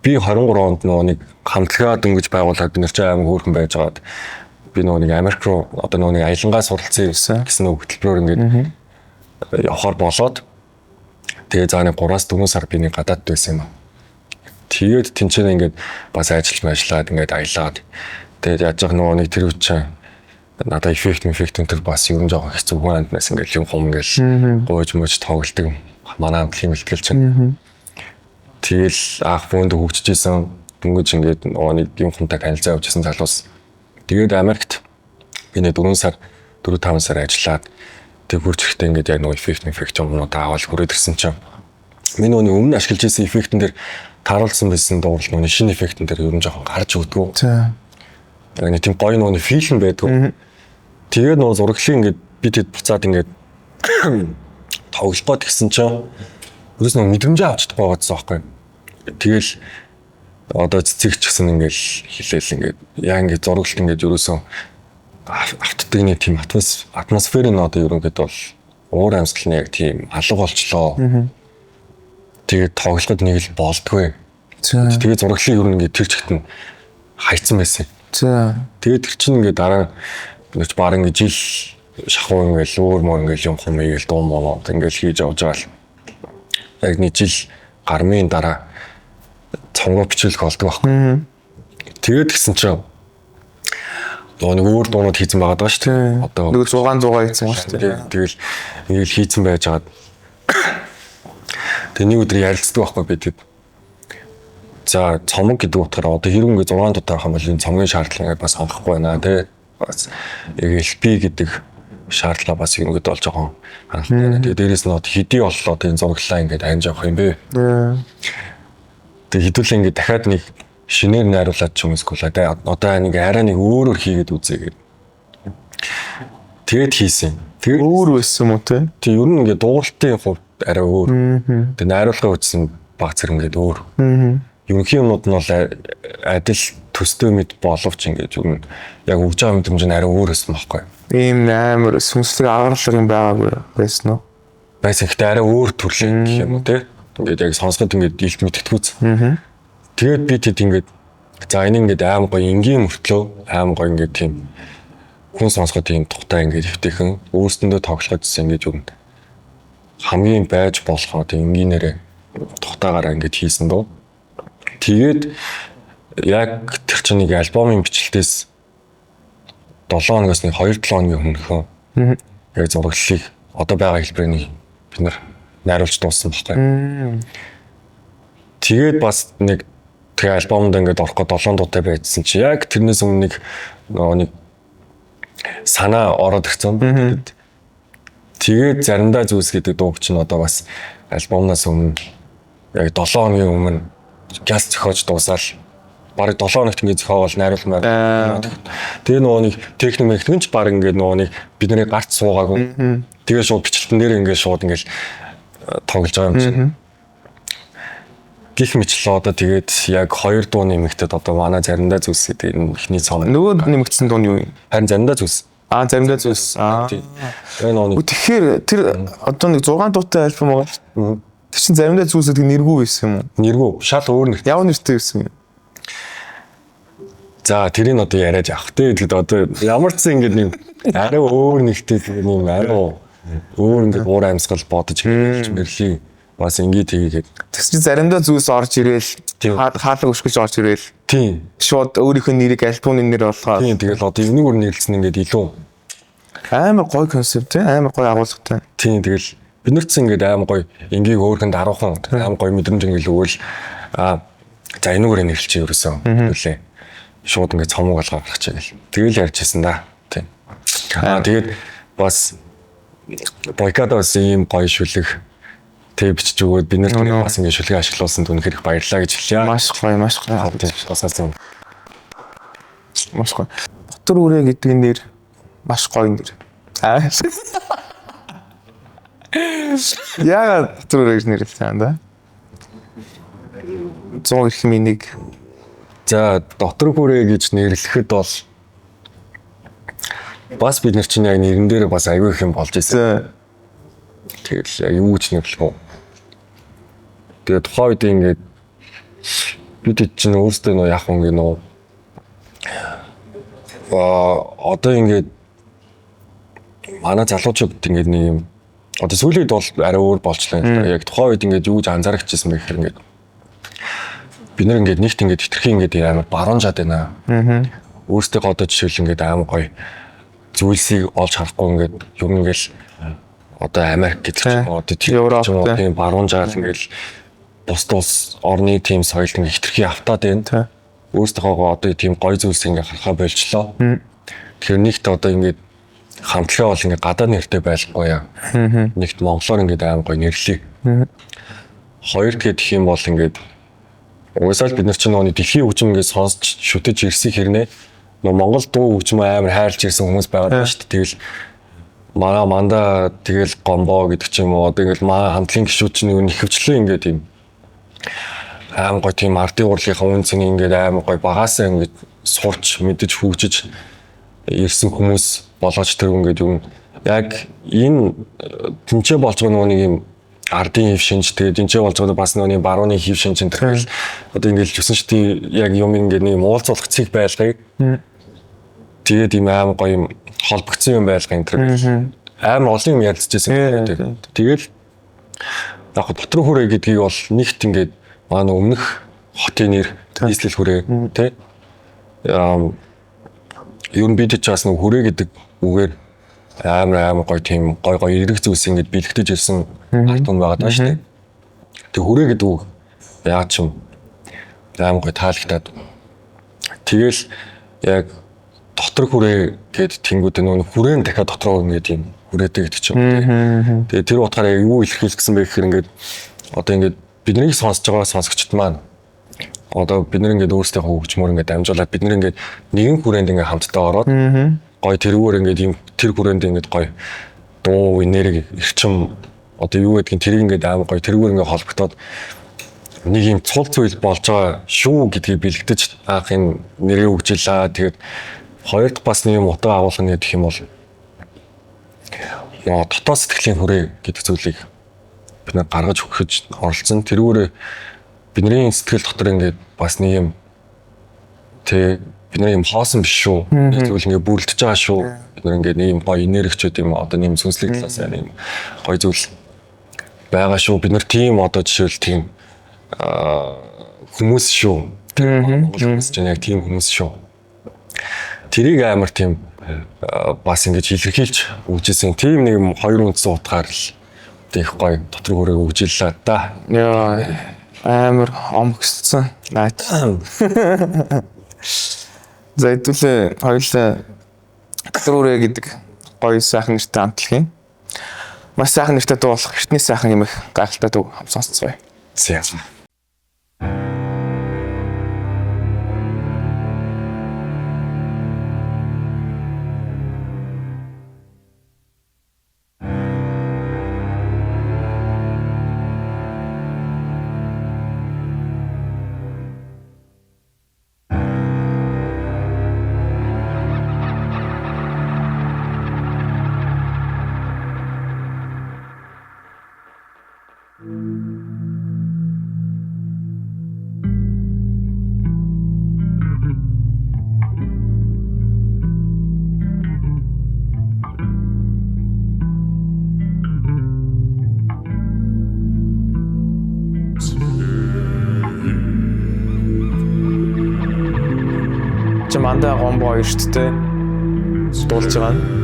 би 23 онд нэг хамтлагаа дөнгөж байгуулад бид нар ч аймаг хөөрхөн байж байгаад би нэг Америк руу одоо нэг аялангаа суралцсан гэсэн хөтөлбөрөөр ингээд явахаар болоод тэгээ за нэг 3-4 сар би нэг гадаад байсан юм. Тэгээд тэнцэнэ ингээд бас ажиллаад ингээд аялаад тэгээд яаж яг нэг тэр үчи надад эффект энэ бас юм жоо хэцүү хүн амтнаас ингээд юм хум ингээд гойж мөж тоглолдог манай амтлын бэлтгэл чинь. Тэгэл анх бөөнд хөгжижсэн дөнгөж ингээд нэг юм хүнтэй танилцаа явуулсан залуус. Тэгээд Америкт би нэг 4 сар 4-5 сар ажиллаад тэг хурц ихтэй ингээд яг нэг эффект юмнууд аваад хүрээд ирсэн чинь миний өмнө ашиглаж ирсэн эффектэн дээр тааруулсан байсан дуурал нүуний шинэ эффектэн дээр ер нь жоохон гарч өгдгөө. За. Яг нэг тийм гоё нүуний филм байдгүй. Тэгээд нөө зураглалын ингээд бид хэд буцаад ингээд тоглоход гисэн чинь өөрөөс нэг мэдрэмжээ авч чадахгүй байгаадсан байхгүй. Тэгэл одоо цэцэг ч гэсэн ингээд хэлээл ингээд яа ингээд зураглалт ингээд ерөөсөө автдаг нэг тийм атмосфер нь одоо ерөнхийдөө бол уур амьсгалны яг тийм алга болчлоо. Тэгээд тоглоход нэг л болдгүй. Тэгээд зураглалын ер нь ингээд тэр чигт нь хайцсан байсан. За. Тэгээд тэр чинь ингээд дараа нэг баг ингээд жил шахуу ингээд өөр мөр ингээд юм хум игээл дуу моо ингээд хийж авч байгаа л. Яг нэг жил гармын дараа цонгоо бичлэх болдог байхгүй. Тэгээд гисэн чинь нэг өөр дуунууд хийцэн байгаа даа шүү дээ. Одоо нэг 600 хийцэн шүү дээ. Тэгэл ингээл хийцэн байж байгаа. Тэгээ нэг өдөр ярилцдаг байхгүй би тэгэд. За цомог гэдэг утгаараа одоо хэрэг ингээ 6 дутаа хам бол энэ цомгийн шаардлага ингээ бас хангахгүй байна тий. Бас LP гэдэг шаардлага бас ингэж болж байгаа юм. Тэгээ дээрээс нь хэдий боллоо энэ зураглалаа ингэж анж авах юм бэ. Тэгээ хэдүүлээ ингэж дахиад нэг шинээр найруулад ч юм эсвэл одоо нэг арай нэг өөрөөр хийгээд үзье гэдэг. Тэгээд хийсэн. Тэгээд өөр байсан юм уу те? Тэг ер нь ингэ дуулалтын хувьд арай өөр. Тэгээ найруулгын үдсэн баг зэрэг ингэ өөр. Ерөнхий юмнууд нь бол адил төстэй мэд боловч ингэж ер нь яг өгж байгаа мэдрэмж нь арай өөр байсан байхгүй. Ийм амар сүнслэг агарлаг юм байгаагүй байсан уу? Байсан гэхдээ арай өөр төрлийн гэх юм уу те. Ингээд яг сонсоход ингээд илт мэдтгэвүз. Тэгээд би тэд ингээд за энэ ингээд аим гоё энгийн мөртлөө аим гоё ингээд тийм хүн сонсоход тийм тухтай ингээд хөвтэйхэн өөрсөндөө тоглоход ингээд юм хамгийн байж болохоо тийм энгийнээрээ тухтаагаараа ингээд хийсэн дөө. Тэгээд яг тэр чинь нэг альбомын бичлэлтээс 7 хоногоос нэг 2-7 хоногийн өмнөхөө яг зураглалыг одоо байгаа хэлбэрийн бид нар найруулж дууссан байхгүй. Тэгээд бас нэг тэгээ альбомд ингээд орох гоо 7 дуутай байжсэн чи яг тэрнээс өмнө нэг санаа ороод ирсэн. Тэгээд заримдаа зүйлс гэдэг дуу чинь одоо бас альбомнаас өмнө яг 7 хоногийн өмнө газ зохиож дуусаал бараг 7 хоногт ингээд зохиогоол найруулмаар. Тэгээ нөгөө нэг техник механик ч баг ингээд нөгөө нэг бидний гарт суугаагүй. Тэгээ шууд бичлэгтэн дээр ингээд шууд ингээд тоглож байгаа юм чинь. Гэх мэтлээ одоо тэгээд яг 2 дуу нэмэгдэд одоо манай заримдаа зүйлс гэдэг энэ ихний цаана. Нөгөө нэмэгдсэн дуу нь юу юм? Харин заримдаа зүйлс. Заримдаа зүйлс. Тэгээ нөгөө тэгэхээр тэр одоо нэг 6 дуутай альбом байгаа шүү. Тэр чинь заримдаа зүйлс гэдэг нэргүй байсан юм уу? Нэргүй шал өөр нэртэй. Яв нэртэй байсан юм? За тэрийг одоо яриад явах. Тэгээд одоо ямар ч ингэ нэг арай өөр нэгтэй нэг арай өөр ингэ уур амьсгал бодож хэлж мэрлийн бас ингэ тийгээд. Тэгс чи заримдаа зүйлс орж ирээл хаалга өшгөж орж ирээл. Тийм. Шууд өөрийнхөө нэрийг альбомын нэр болгоод. Тийм тэгэл одоо энийг өөр нэрлсэн ингэ илүү амар гоё концепт амар гоё агуулгатай. Тийм тэгэл бид нар ч ингэ амар гоё энгийг өөрхөнд 10 хон амар гоё мэдрэмж ингэ л өгөөл за энэгээр нэрлчихээ ерөөсөө хэлээ. Шууд ингэ цомог алгаа гаргачих гээл. Тэгэл ярьжсэн да. Тийм. Тэгээд бас бойкадо бас ийм гоё шүлэг тэг бичиж өгөөд бид нарт бас ингэ шүлэг ашиглуулсан түнхээр их баярлалаа гэж хэлье. Маш гоё, маш гоё. Басаасан. Маш гоё. Дотор үрээ гэдэг нэр маш гоё нэр. Яагаад дотор үрээ гэж нэрлэсэн да? 100 их минийг за дотор хүрээ гэж нэрлэхэд бол бас бид нар чинь яг нэрэн дээр бас аягүй их юм болж ирсэн. Тэгэл яг юу ч нэрлэх үү. Тэгээ тухайн үед ингээд бид чинь өөрсдөө нөө яг ингэ нөө одоо ингээд манай залуучууд ингээд нэг юм одоо сүүлийн үед бол арай өөр болчлаа. Яг тухайн үед ингээд юу гэж анзаарчихсан бэ гэхээр ингээд бид нар ингээд нэгт ингээд хитрхи ингээд амар баруунжаад байна. Өөрсдөө одоо жишээл ингээд амар гоё зүйлсийг олж харахгүй ингээд юм ингээл одоо Америк гэдэг ч одоо тийм баруунжаал ингээд бус тус орны тийм соёлд ингээд хитрхи автаад байна. Өөрсдөө одоо тийм гоё зүйлс ингээд харахаа болчлоо. Тэгэхээр нэгт одоо ингээд хамтлагаа бол ингээд гадаад нэртэй байхгүй яа. Нэгт монголоор ингээд амар гоё нэрлэе. Хоёр тэгээд их юм бол ингээд уусаал бид нар ч нөгөө дэлхийн хөгжим ингээд сонсч шүтэж ирсэн хэрнээ нөгөө монгол дуу хөгжим амар хайрлж ирсэн хүмүүс байгаа шүү дээ. Тэгэл мандаа тэгэл гомбо гэдэг ч юм уу одоо ингээд маа хамтлагийн гишүүд чинь нэг ихэвчлэн ингээд юм аим гоё тийм ардын урлагийнхаа үнцэн ингээд аим гоё багаасаа ингээд сурч мэдэж хөгжиж ирсэн хүмүүс болгож тэр ингээд юм яг энэ тэнцээ болж байгаа нөгөө нэг юм ардын хэв шинж тэгээд энэ ч болж байгаа бас нөгөө барууны хэв шинж энэ төрөл одоо ингээд юусэн шүү дээ яг юм ингээд нэг уулзуулах цэг байлгыг тэгээд ийм аим гоё юм холбогдсон юм байлга энэ төрөл амар олон юм ярилцчихсан. Тэгэл яг дотор хүрээ гэдгийг бол нэгт ингээд манай өмнөх хотын нэр нийслэл хүрээ тий юу н бид ч бас нэг хүрээ гэдэг үгээр амар гоё тийм гоё эрэг зүйлс ингээд бэлэгдэж ирсэн арт хүн байгаа даа шүү дээ. Тэг хүрээ гэдэг үг яг ч юм амар гоё таалагтаад тэгэл яг дотор хүрээ гээд тэнгууд нөгөө хүрээн дахиад дотроо ингээд юм хүрээтэй гэдэг чинь. Тэгээ тэр утгаараа юу илэрхийлэх гэсэн бэ гэхээр ингээд одоо ингээд биднийг сонсож байгаа сонсогчд маань одоо бид нэг ингээд өөрсдийнхөө хөгжмөр ингээд амжуулаад бид нэг ингээд нэгэн хүрээнд ингээд хамтдаа ороод гоё тэрүүгээр ингээд юм тэр хүрээнд ингээд гоё дуу энерги эрчим одоо юу гэдгийг тэрийг ингээд аим гоё тэрүүгээр ингээд холбогдоод нэг юм цул зүйл болж байгаа шүү гэдгийг бэлэгдэж аахын нэрээ өгжилээ. Тэгээд хоёр дахь бас нэг юм утга агуулгын гэх юм бол дотоод сэтгэлийн хүрээ гэдэг зүйлийг бид нар гаргаж өгөхөж оролцсон. Тэрүүгээр бидний сэтгэл дотор ингээд бас нэг юм бид нар юм хоосон биш шүү. Нэг зүйл ингээд бүрэлдэж байгаа шүү. Бид нар ингээд нэг юм гоё энергичүүд юм одоо нэг юм сүнслэг талаас нэг гоё зүйл байгаа шүү. Бид нар тийм одоо жишээл тийм хүмүүс шүү. Хүмүүс ч яг тийм хүмүүс шүү. Тэрийг амар тийм бас ингэж илэрхийлж өгчээсэн. Тийм нэг хоёр үндсэн утгаар л их гоё дотор хүрээ өгжилээ да. Яа амар омгсцсан. Наач. За хэдүүлээ хоёулаа дотор хүрээ гэдэг гоё сайхан нэртэй хамтлагийн маш сайхан нэртэй дуу болох эртний сайхан юм их гайхалтай дуу сонсцгоё. За. Мандаа гомбоо эрттэй дуулж байгаа нь.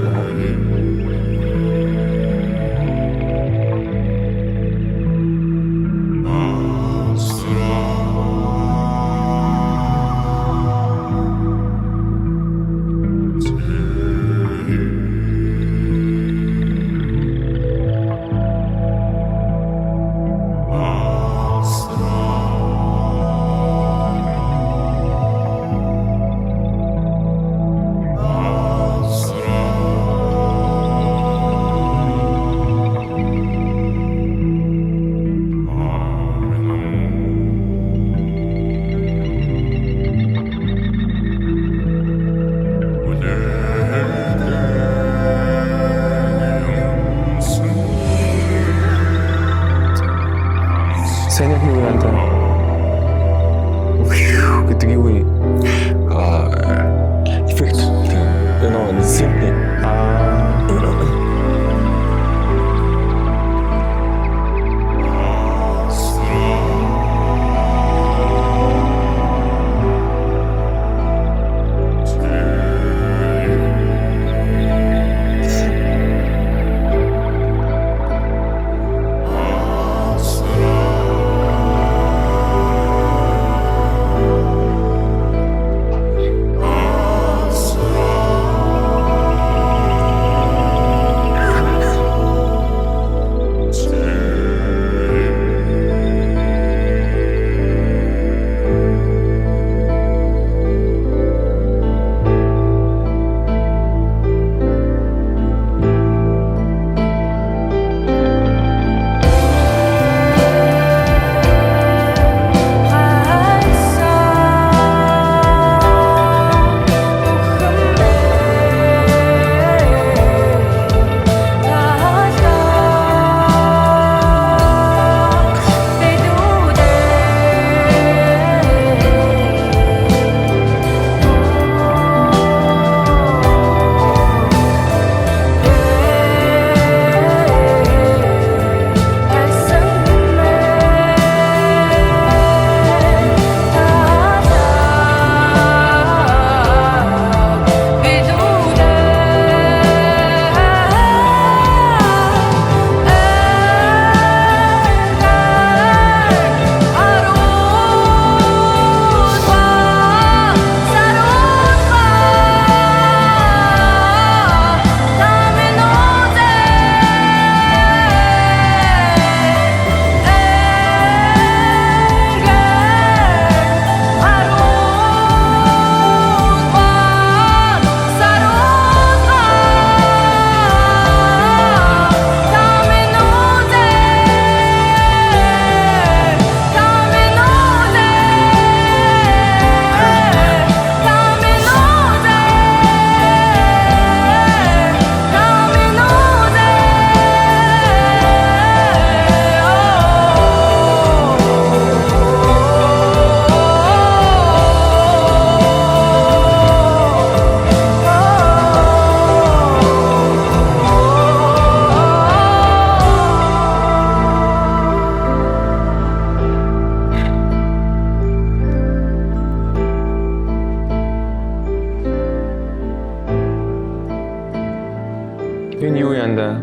юу янда.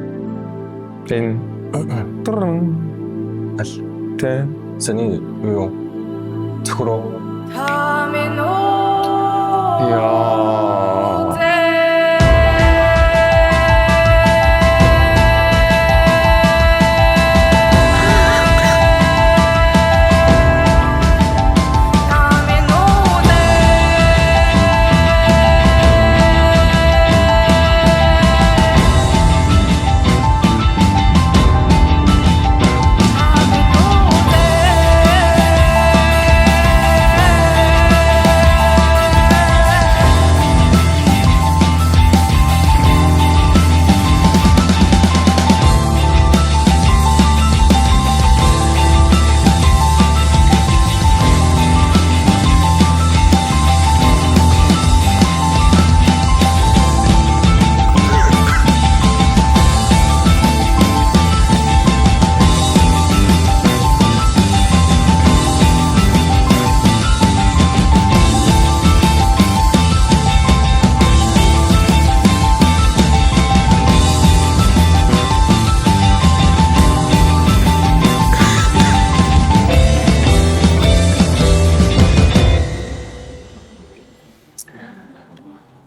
Тэн Аль тэ саний юу зөвхөрөө яа.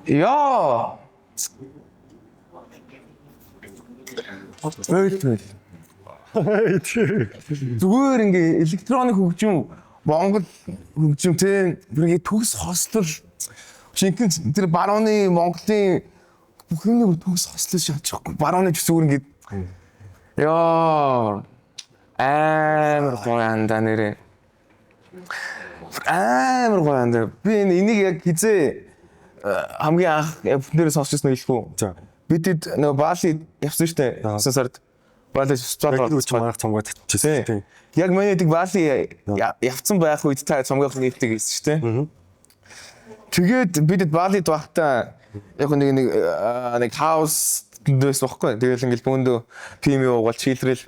Яа. Зүгээр ингээ электроник хөгжим Монгол хөгжим те бүрээ төгс хостол жинхэнэ тэр барууны Монголын бүх юм төгс хостол шатчихгүй барууны зүгээр ингээ яа амар гоё андаа нэрээ амар гоё андаа би энийг яг хизээ хамгийн анх эвнэрээ сонсчихсон хэлэхгүй. За. Бид нөгөө Бали явсан штэ. 9 сард Бали цомгоо татчихсан тийм. Яг манай дэг Бали явцсан байх үед та цомгоо нээдэг гэсэн штэ. Тэгээд бид Балид байхдаа яг нэг хаус дэс واخгүй. Тэгэл ингээл бөөндөө пим уугаал чийлрэл.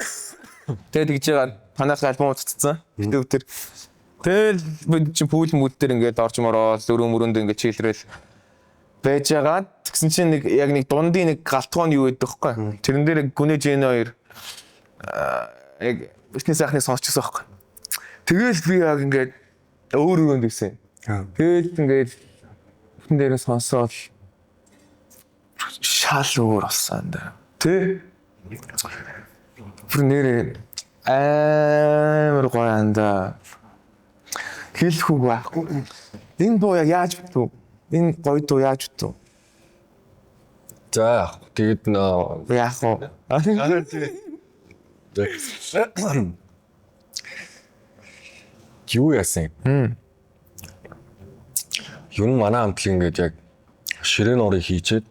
Тэгээд тэгж байгаа танах альбом утцсан. Бид тэр тэгэл бид чинь пүүл мүүд дээр ингээд орж мороо өрөө мөрөнд ингээд чийлрэл байж байгаа. Тэгсэн чинь нэг яг нэг дундын нэг галтгооны юу гэдэг вэ? Тэрэн дээр гүнэж энэ хоёр яг битний сайхны сонсчихсан байхгүй. Тэгэл би яг ингээд өөр өрөөнд ирсэн. Тэгэл ингээд бүтэн дээр сонсоод шал өөр болсон да. Тэ? Бүр нэр амар гоё анда. Хэлэхгүй байхгүй. Энэ дуу яг яаж битүү? Энэ гоё дуу яаж битүү? За тэгээд Яг юу яасан? Юу манай хамтлаг ингээд яг ширээн орыг хийчихэд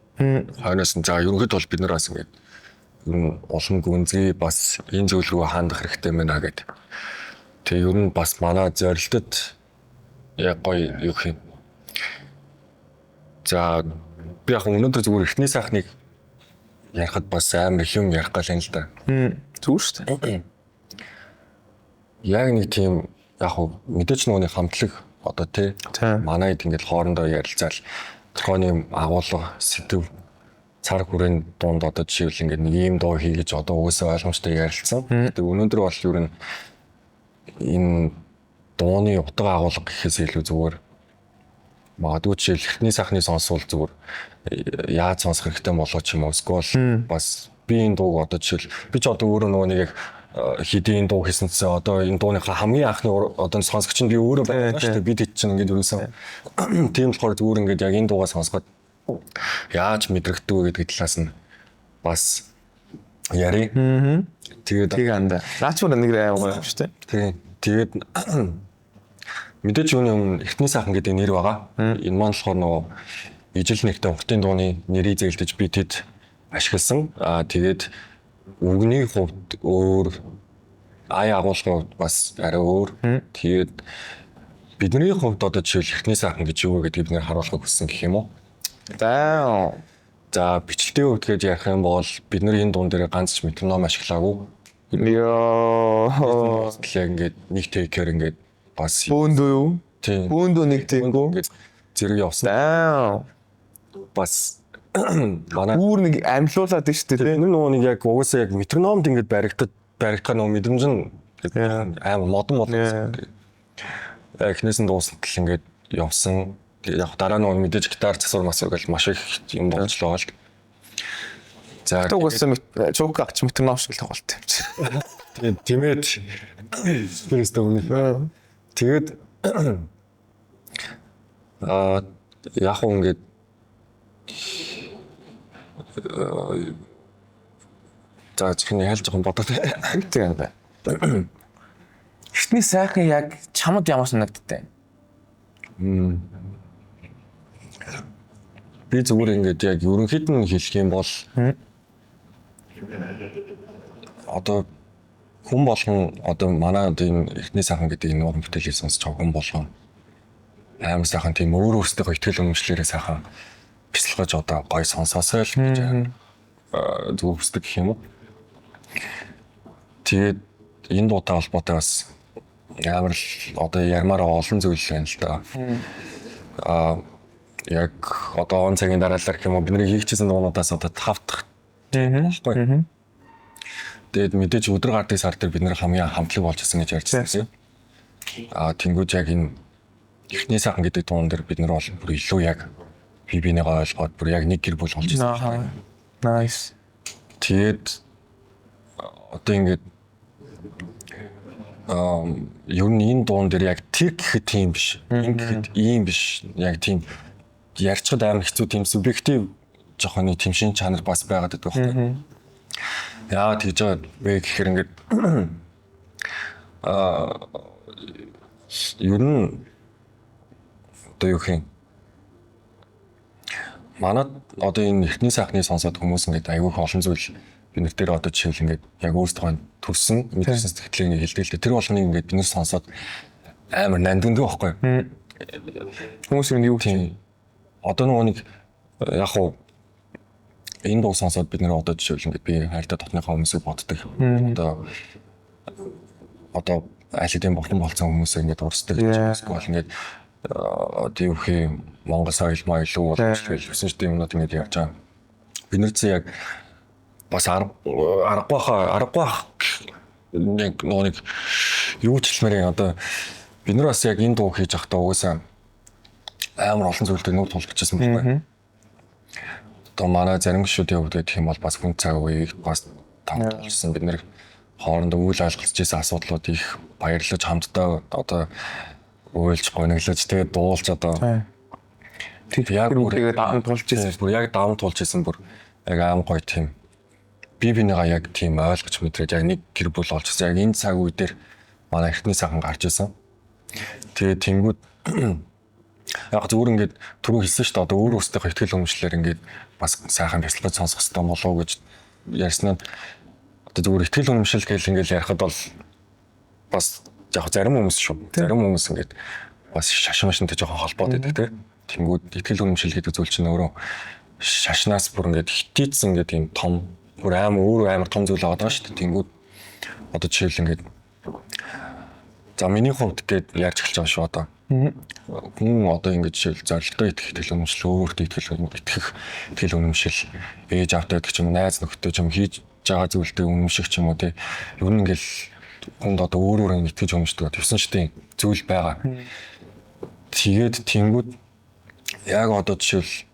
хойноос нь за ерөнхийдөө бол бид нар бас ингээд ер нь улам гүнзгий бас энэ зүйл рүү хандах хэрэгтэй байна гэдэг. Тэгээ ер нь бас манай зорилтод яг гоё юу гэх юм. За би яг өнөөдөр зүгээр эхний сайхныг ярихад бас амар их юм ярих гал юм л да. зүг шүү дээ. Яг нэг тийм яг мэдээч нөгөөний хамтлаг одоо тий манайд ингээд хоорондоо ярилцаал тохооны агуулга сэдв цар хүрээний дунд одоо жишээл ингээд нэг ийм дуу хийгэж одоо угсаа ойлгомжтой ярилцсан. Тэгээ өнөөдөр бол юу н энэ дууны утга агуулга гэхээс илүү зүгээр магадгүй жишээл эхний сайхны сонсвол зүгээр яаж сонсох хэрэгтэй болоо ч юм уу эсвэл бас би энэ дууг одоо жишээл би ч одоо өөрөө нөгөө нэг яг хэдийн дуу хийсэнцээ одоо энэ дууныхаа хамгийн анхны одоо сонсогч нь би өөрөө байна шүү дээ бид чинь ингээд юусэн тийм болохоор зүгээр ингээд яг энэ дуугаа сонсоход яаж мэдрэгддэг вэ гэдэг талаас нь бас яри. Тэгээд тийг анда. Наач бүр нэг аягаа шүү дээ. Тэгээд мэдээж юуны эхний сайхан гэдэг нэр байгаа. Энэ маань болохоор нөгөө ижил нэртэй хотын дууны нэрийг зэглэж би тэд ашигласан. Тэгээд үгний хувьд өөр ая агуулгын хувьд бас арай өөр. Тэгээд бидний хувьд одоо жишээл эхний сайхан гэж юу вэ гэдгийг бид нэр харуулахыг хүссэн гэх юм уу? За бичлэгтийн хувьд гэж ярих юм бол бид нар энэ дуун дээр ганц ч метроном ашиглаагүй. Яа. Тэгэхээр ингээд нэг тэйкээр ингээд бас бөөндөө юу? Тийм. Бөөндөө нэг тэйгөө ингээд зэрэг явсан. Аа. Бас манай бүр нэг амьлуулад байна шүү дээ. энэ нөгөө нэг яг угаасаа яг метрономд ингэж баригдах нөгөө мэдрэмж нь амар модон болсон. Эхнээс нь дуусалтал ингэж явсан. Яг дараа нь мэдээж гитар засвар масвар гэж маш их юм болчлоо л. За угаасаа чук агч метроном шиг тоглолт юм чи. Тэгээд тиймээд спирс дөрөв. Тэгээд яг ингэж за чихний ялж байгаа бодоод тийм байна. Эхний сайхан яг чамд ямар санагдтыг. Би зүгээр ингэж яг ерөнхийд нь хэлэх юм бол одоо хүн болгон одоо манай одоо энэ эхний сайхан гэдэг энэ уран бүтээлийг сонсож байгаа хүн болгон амар сайхан тийм өөр өөртөө итгэл үнэмшлэрээ сайхан бяцлагаж одоо гой сонсоосоо л гэж зүг хүсдэг гэх юм уу. Тэгээд энэ дуутай холбоотой бас ямар л одоо ярмаар олон зүйл байна л да. Яг одоо он цагийн дараалал гэх юм уу бидний хийчихсэн дуунуудаас одоо 5 дахь болохгүй. Тэгээд мэдээж өдөр гардыг сар дээр бид нэр хамгийн хамтлаг болж исэн гэж ярьжсэн. Тэнгүүж яг энэ эхний сайхан гэдэг дуун дээр бид нар бол бүр илүү яг бинийгаа ойлгоод бүр яг нэг гэр бүл болж исэн. Nice. Тэгээд одоо ингээд ер нь энэ дуун дээр яг тэр гэхэд тийм биш. Энэ гэхэд ийм биш. Яг тийм ярьцад амар хэцүү тийм субъектив жоохон тийм шин чанар бас байгаад байдаг байхгүй. Яа тэгж байгаа вэ гэхээр ингээд ер нь одоо юу хин манад одоо энэ эхний сайхны сонсоод хүмүүс ингээд аягүй олон зүйл бид нар дээр одоо жишээл ингээд яг өөрсдөө төрсөн мэдсэн сэтгэлээ ингээд хэлдэг л дээ. Тэр болгоныг ингээд бид нар сонсоод амар нандундаг байхгүй. Хүмүүс юу тийм одоо нөгөө нэг яг хуу энэ дуу сонсоод бид нэр одоо жишээл ингээд би хайртай дотныхоо хүмүүсийг боддог. Одоо аль хэдийн болон болсон хүмүүсээ ингээд урсдаг гэж бол ингээд одоо юу хий Монгол соёл маяг илүү болж байсан ч тийм юмнууд ингээд явж байгаа. Бид нар зөв яг бас аргагүй нэг нөгөө нэг юу ч хэлмээр одоо бид нар бас яг энэ дуу хийж явахдаа угаасаа амар олон зүйлтэй нүүр тулчихсан байхгүй. Одоо манай зарим гişүүдийн хувьд гэх юм бол бас хүн цаг үеийг бас тавталсан бид нэр хоорондоо үйл ойлголцожсэн асуудлууд их баярлаж хамтдаа одоо уйлж гониглож тэгээд дуулж одоо яг бүрийгээ даван тулж ирсэн. Бүр яг даван тулж ирсэн бүр яг аим гоё тийм бинийгаа яг тийм ойлгож мэдрээд яг нэг гэр бүл олчихсан. Яг энэ цаг үе дээр манай эхний сайхан гарч ирсэн. Тэгээд тэнгууд яг зүгээр ингээд түрүү хэлсэн шүү дээ. Одоо өөр өөртөө ихтгэл өмчлөлээр ингээд бас сайхан бяцлагаж сонсох хэрэгтэй болов уу гэж ярьсан нь одоо зүгээр ихтгэл өмчлөл гэж ингээд ярихад бол бас яг зарим хүмүүс шүү. Зарим хүмүүс ингээд бас шашмашинтай жоохон холбоотой байдаг тийм. Тэнгүүд ихтгэл өмчлөл гэдэг зүйл чинь өөрөө шашнаас бүр ингээд хитийцсэн гэдэг юм том бүр амар том зүйл аваад байгаа шүү дээ. Тэнгүүд одоо жишээл ингээд за миний хувьд гээд ярьж эхэлж байгаа шүү одоо. Хүн одоо ингэж жишээл зорилттой итгэл үнэмшил өөртөө итгэл үнэмшил ээж автаа гэдэг ч юм найз нөхдөд ч юм хийж байгаа зүйлтэй үнэмших ч юм уу те ер нь ингээл хүнд одоо өөрөөр итгэж үнэмшдэг тавьсан ч тийм зүйл байгаа. Тэгээд тэнгүүд яг одоо жишээл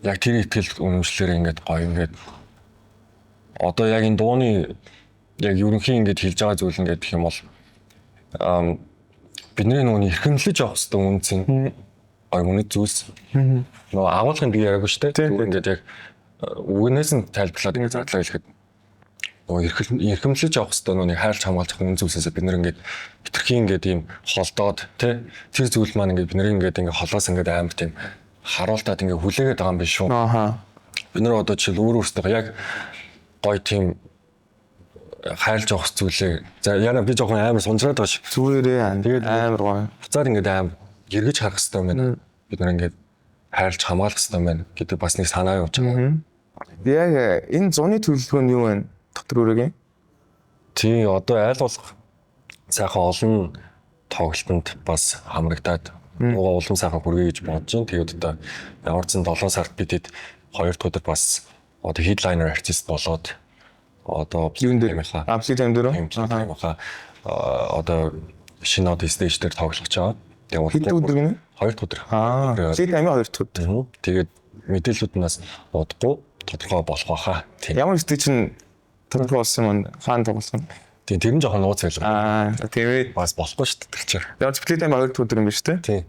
яг тэр итгэл үнэмшлэр ингээд гоё ингээд одоо яг энэ дууны яг ерөнхий ингээд хэлж байгаа зүйл ингээд гэх юм бол бидний нөгөө эрхэмлэж авах хэрэгтэй үнцэн гоё үнэт зүйлс. Нөгөө агуулгын би яриаггүй шүү дээ. Ингээд яг үгнээс нь тайлбарлаад ингээд зардлаа хэлэхэд нөгөө эрхэмлэж авах хэрэгтэй нөгөө хайрлж хамгаалж авах үнэ зүйлсээс бид нэр ингээд хитрхи ингээд ийм холдоод тий тэр зүйл маань ингээд бид нэр ингээд холоос ингээд амар тийм харуултаад ингээд хүлээгээд байгаа юм биш шүү. Бид нэр одоо жишээл өөр өөртөө яг гоё тийм хайлж авах зүйлээ. За яна би жоохон амар сунжраад байгаа шүү. Зүгээрээ тэгээд амар гоё. Буцаад ингээд амар эргэж харах хэрэгтэй юм байна. Бид нар ингээд хайрлж хамгаалах хэрэгтэй юм байна гэдэг бас нэг санаа явж байгаа. Яг энэ зуны төлөвлөгөө нь юу вэ? Дотор үрээгийн. Тий одоо айл болох сайхан олон тоглолтод бас хамрагдаад улам сайхан хүргэе гэж бодож байна. Тэгээд одоо ямар ч 7 сард бидэд 2 дахь өдөр бас одоо headliner artist болоод одоо Юун дээр юмхаа Amstel тайм дээр юмхаа одоо шинэ одоо stage дээр тоглож байгаа. Тэгээд хэд өдөр гинэ? 2 дахь өдөр. Amstel таймын 2 дахь өдөр. Тэгээд мэдээллүүднээс удахгүй тодорхой болох байхаа. Тийм. Ямар stage чинь тодорхой болсон юм хаана тоглосон? Тийм тэр нь жоохон нууц байлаа. Тэгээд Бас болохгүй шүү дээ тэр чинь. ямар ч плей тайм 2 дахь өдөр юм биш үү? Тийм.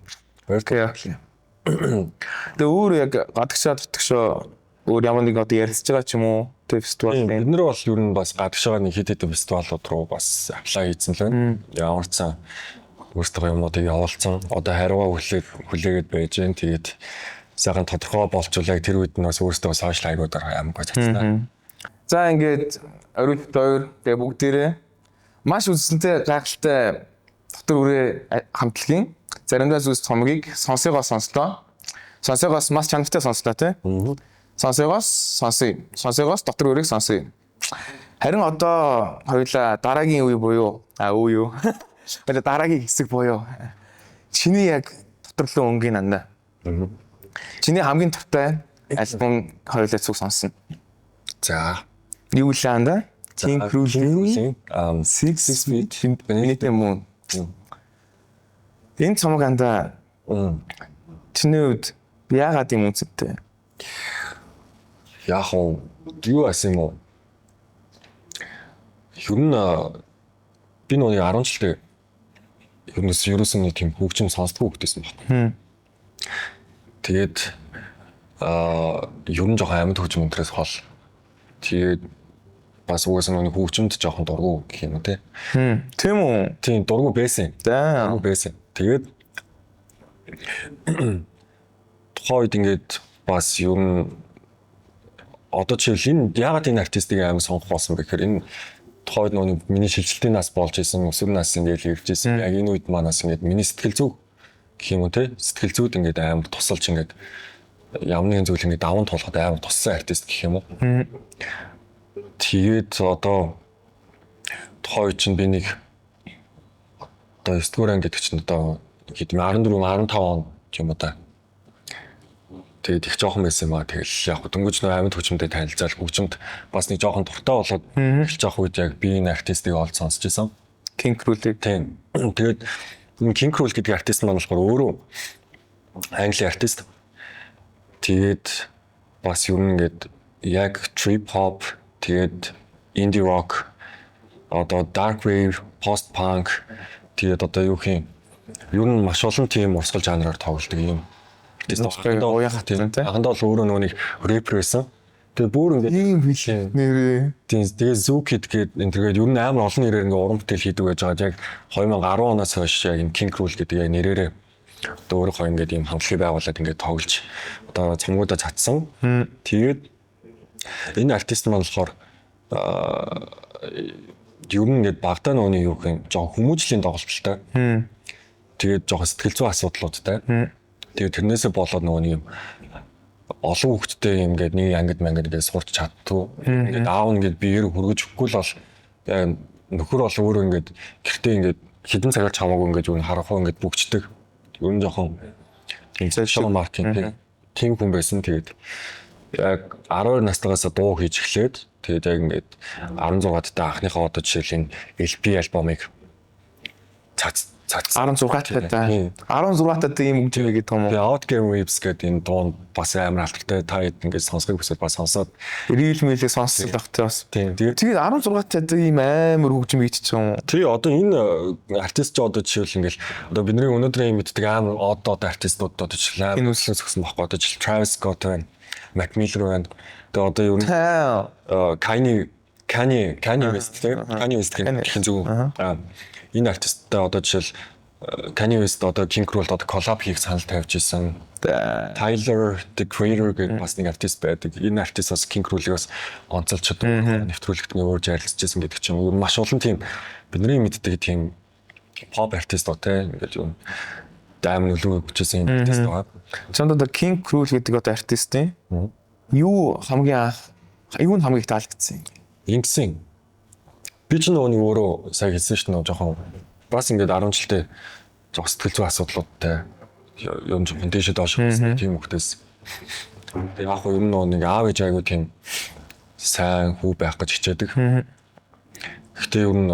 2 дахь. Тэгээ өөр яг гадагшаа дотгошоо өөр ямар нэг одоо ярьж байгаа ч юм уу? Тэг фестивал Бид байна. нэр бол ер нь бас гадагш байгаа нэг хэд хэдэн фестивалууд руу бас apply хийсэн л байна. Ямар ч сан өөрсдөө юмнуудыг явуулсан. Одоо хариугаа хүлээгээд байж гэн. Тэгээд сайхан тодорхой болчулаа тэр үед нь бас өөрсдөө сошиал хайгуудаар амар гоо цацсан. За ингээд оройд хоёр тэгээ бүгдээрээ маш үзсэнтэй гайхалтай дотор үрээ хамтлагийн заримдаа зүйлс цомгийг сонсоогоо сонслоо. Сонсоогоос маш чанартай сонслоо тий. Сонсоогоос дотор үрийг сонсъё. Харин одоо хоёулаа дараагийн үе буюу үе юу? Бэлээ дараагийн хэсэг буюу чиний яг доторлоо өнгийн андаа. Чиний хамгийн туртай альбом хоёулаа зүг сонсно. За. Юу л андаа? King Cruise-ийн 6 feet Beneath the Moon. Энэ цомог андаа чиний үед яагаад юм үнэтэй? Яг юу асан юм уу? Ер нь би нүний 10 жилдээ ерөөсөн нэг тийм хөгжим сонсдгүй хөгжсөн байна. Тэгээд ер нь жоохон амьд хөгжим өнтрээс хол. Тэгээд бас угаасаа нүний хөгжимд жоохон дургу гэх юм уу те. Тийм үү? Тийм дургу байсан. За. Байсан. Тэгээд тухайн үед ингээд бас ер нь одоо жишээл энэ ягаад энэ артистыг амар сонгох болсон бэ гэхээр энэ тухайд нөгөө миний шилжилтийн нас болж исэн өсвөр нас ингээд ирж исэн. Яг энэ үед манаас ингээд миний сэтгэл зүй гэх юм уу те сэтгэл зүйд ингээд амар тусалж ингээд ямар нэгэн зүйл ингээд даван туулахад амар туссан артист гэх юм уу. Тэгээд одоо тухайд чинь би нэг одоо 9 дугаар анги гэдэг чинь одоо хэд 14 15 он юм уу та. Тэгээд их жоохон байсан юм аа. Тэгэл яг дөнгөж нөө амьд хөгжмөдөө танилцал хөгжмөд бас нэг жоохон дуртай болоод эхэлж явах үед яг би энэ артистыг олж сонсч байсан. King Cruise-ийг. Тийм. Тэгээд энэ King Cruise гэдэг артист маань болохоор өөрөө англи артист. Тэгээд бас юу нэгэд яг trip hop тэгээд indie rock одоо dark wave, post punk тэгээд одоо юу хин ер нь маш олон тийм урсгал жанраар тоглодог юм. Анхандаа бол өөрөө нөгөө нэг рэпер байсан. Тэгээд бүр ингээд ийм билээ нэрээ. Тэгээд Zookid гэдэг энэ тэгээд ер нь амар олон нэрээр ингээд уран бүтээл хийдэг байж байгаа. Яг 2010 оноос хойш яг энэ King Cruise гэдэг яг нэрээрээ одоо өөрөө ингээд ийм хамтлагийг байгуулад ингээд тоглож одоо цомгуудаа цацсан. Тэгээд энэ артист маань болохоор ер нь ингээд багтаа нөгөөний юу гэх юм жоо хүмүүжлийн тоглолттой. Тэгээд жоо сэтгэл зүйн асуудлуудтай. Тэгээд тэрнээсээ болоод нөгөө нэг юм олон хүүхдтэй ингээд нэг ангид ингээд сурч чаддгүй. Ингээд аав ингээд биеэр хүргэж өгөхгүй л бол нөхөр бол өөрөө ингээд гэртээ ингээд хідэн цагаар чамаагүй ингээд юу харахгүй ингээд бүгчдэг. Ер нь жоохон тэнцэл маркетинг тийм хүн байсан. Тэгээд яг 12 настайгаас дуу хийж эхлээд тэгээд яг ингээд 16 даа анхныхаа одоо жишээл энэ LP альбомыг 16 таа. 16 таа ийм хөгжмөө гэдэг юм уу? Тэгээ Outgame Waves гэдэг энэ дуун бас амар алдартай. Та хэд ингээд сонсохыг хүсвэл бас сонсоод Real Mail-ийг сонссон байх таас. тийм. Тэгээд 16 таа ийм амар хөгжим хийчих юм. Тэгээ одоо энэ артист ч одоо жишээл ингээл одоо бидний өнөөдрийн мэддэг амар одоо артистууд одоо жишээл энэ үслээс өгсөн байхгүй одоо жишээл Travis Scott байна, Mac Miller байна. Тэгээ одоо юу Kanye West гэх зүг. Энэ артисттай одоо жишээл Kanye West одоо King Cruise одоо collab хийх санал тавьж исэн. Tyler the Creator гэх бас нэг артист байдаг. Энэ артистаас King Cruise-ийг бас онцолж чадсан нэвтрүүлэгт нь өөр жаргалж ирсэн гэдэг чинь маш олон тийм бидний мэддэг тийм pop артистууд те ингээд юу дайм нөлөө өгчсэн юм артист байгаа. Чамд одоо King Cruise гэдэг одоо артистын юу хамгийн их таалагдсан юм? Ингэсэн. Би ч нөгөө өөрөө сая хэлсэн шүү дээ жоохон бас ингээд 10 жилдээ жоохон сэтгэл зүйн асуудлуудтай юм жоохон дэшээ доош гэсэн тийм хөлтөөс. Тэгээ яг хөө юм нэг аав ээж айгуу тийм сайн хүү байх гэж хичээдэг. Гэхдээ ер нь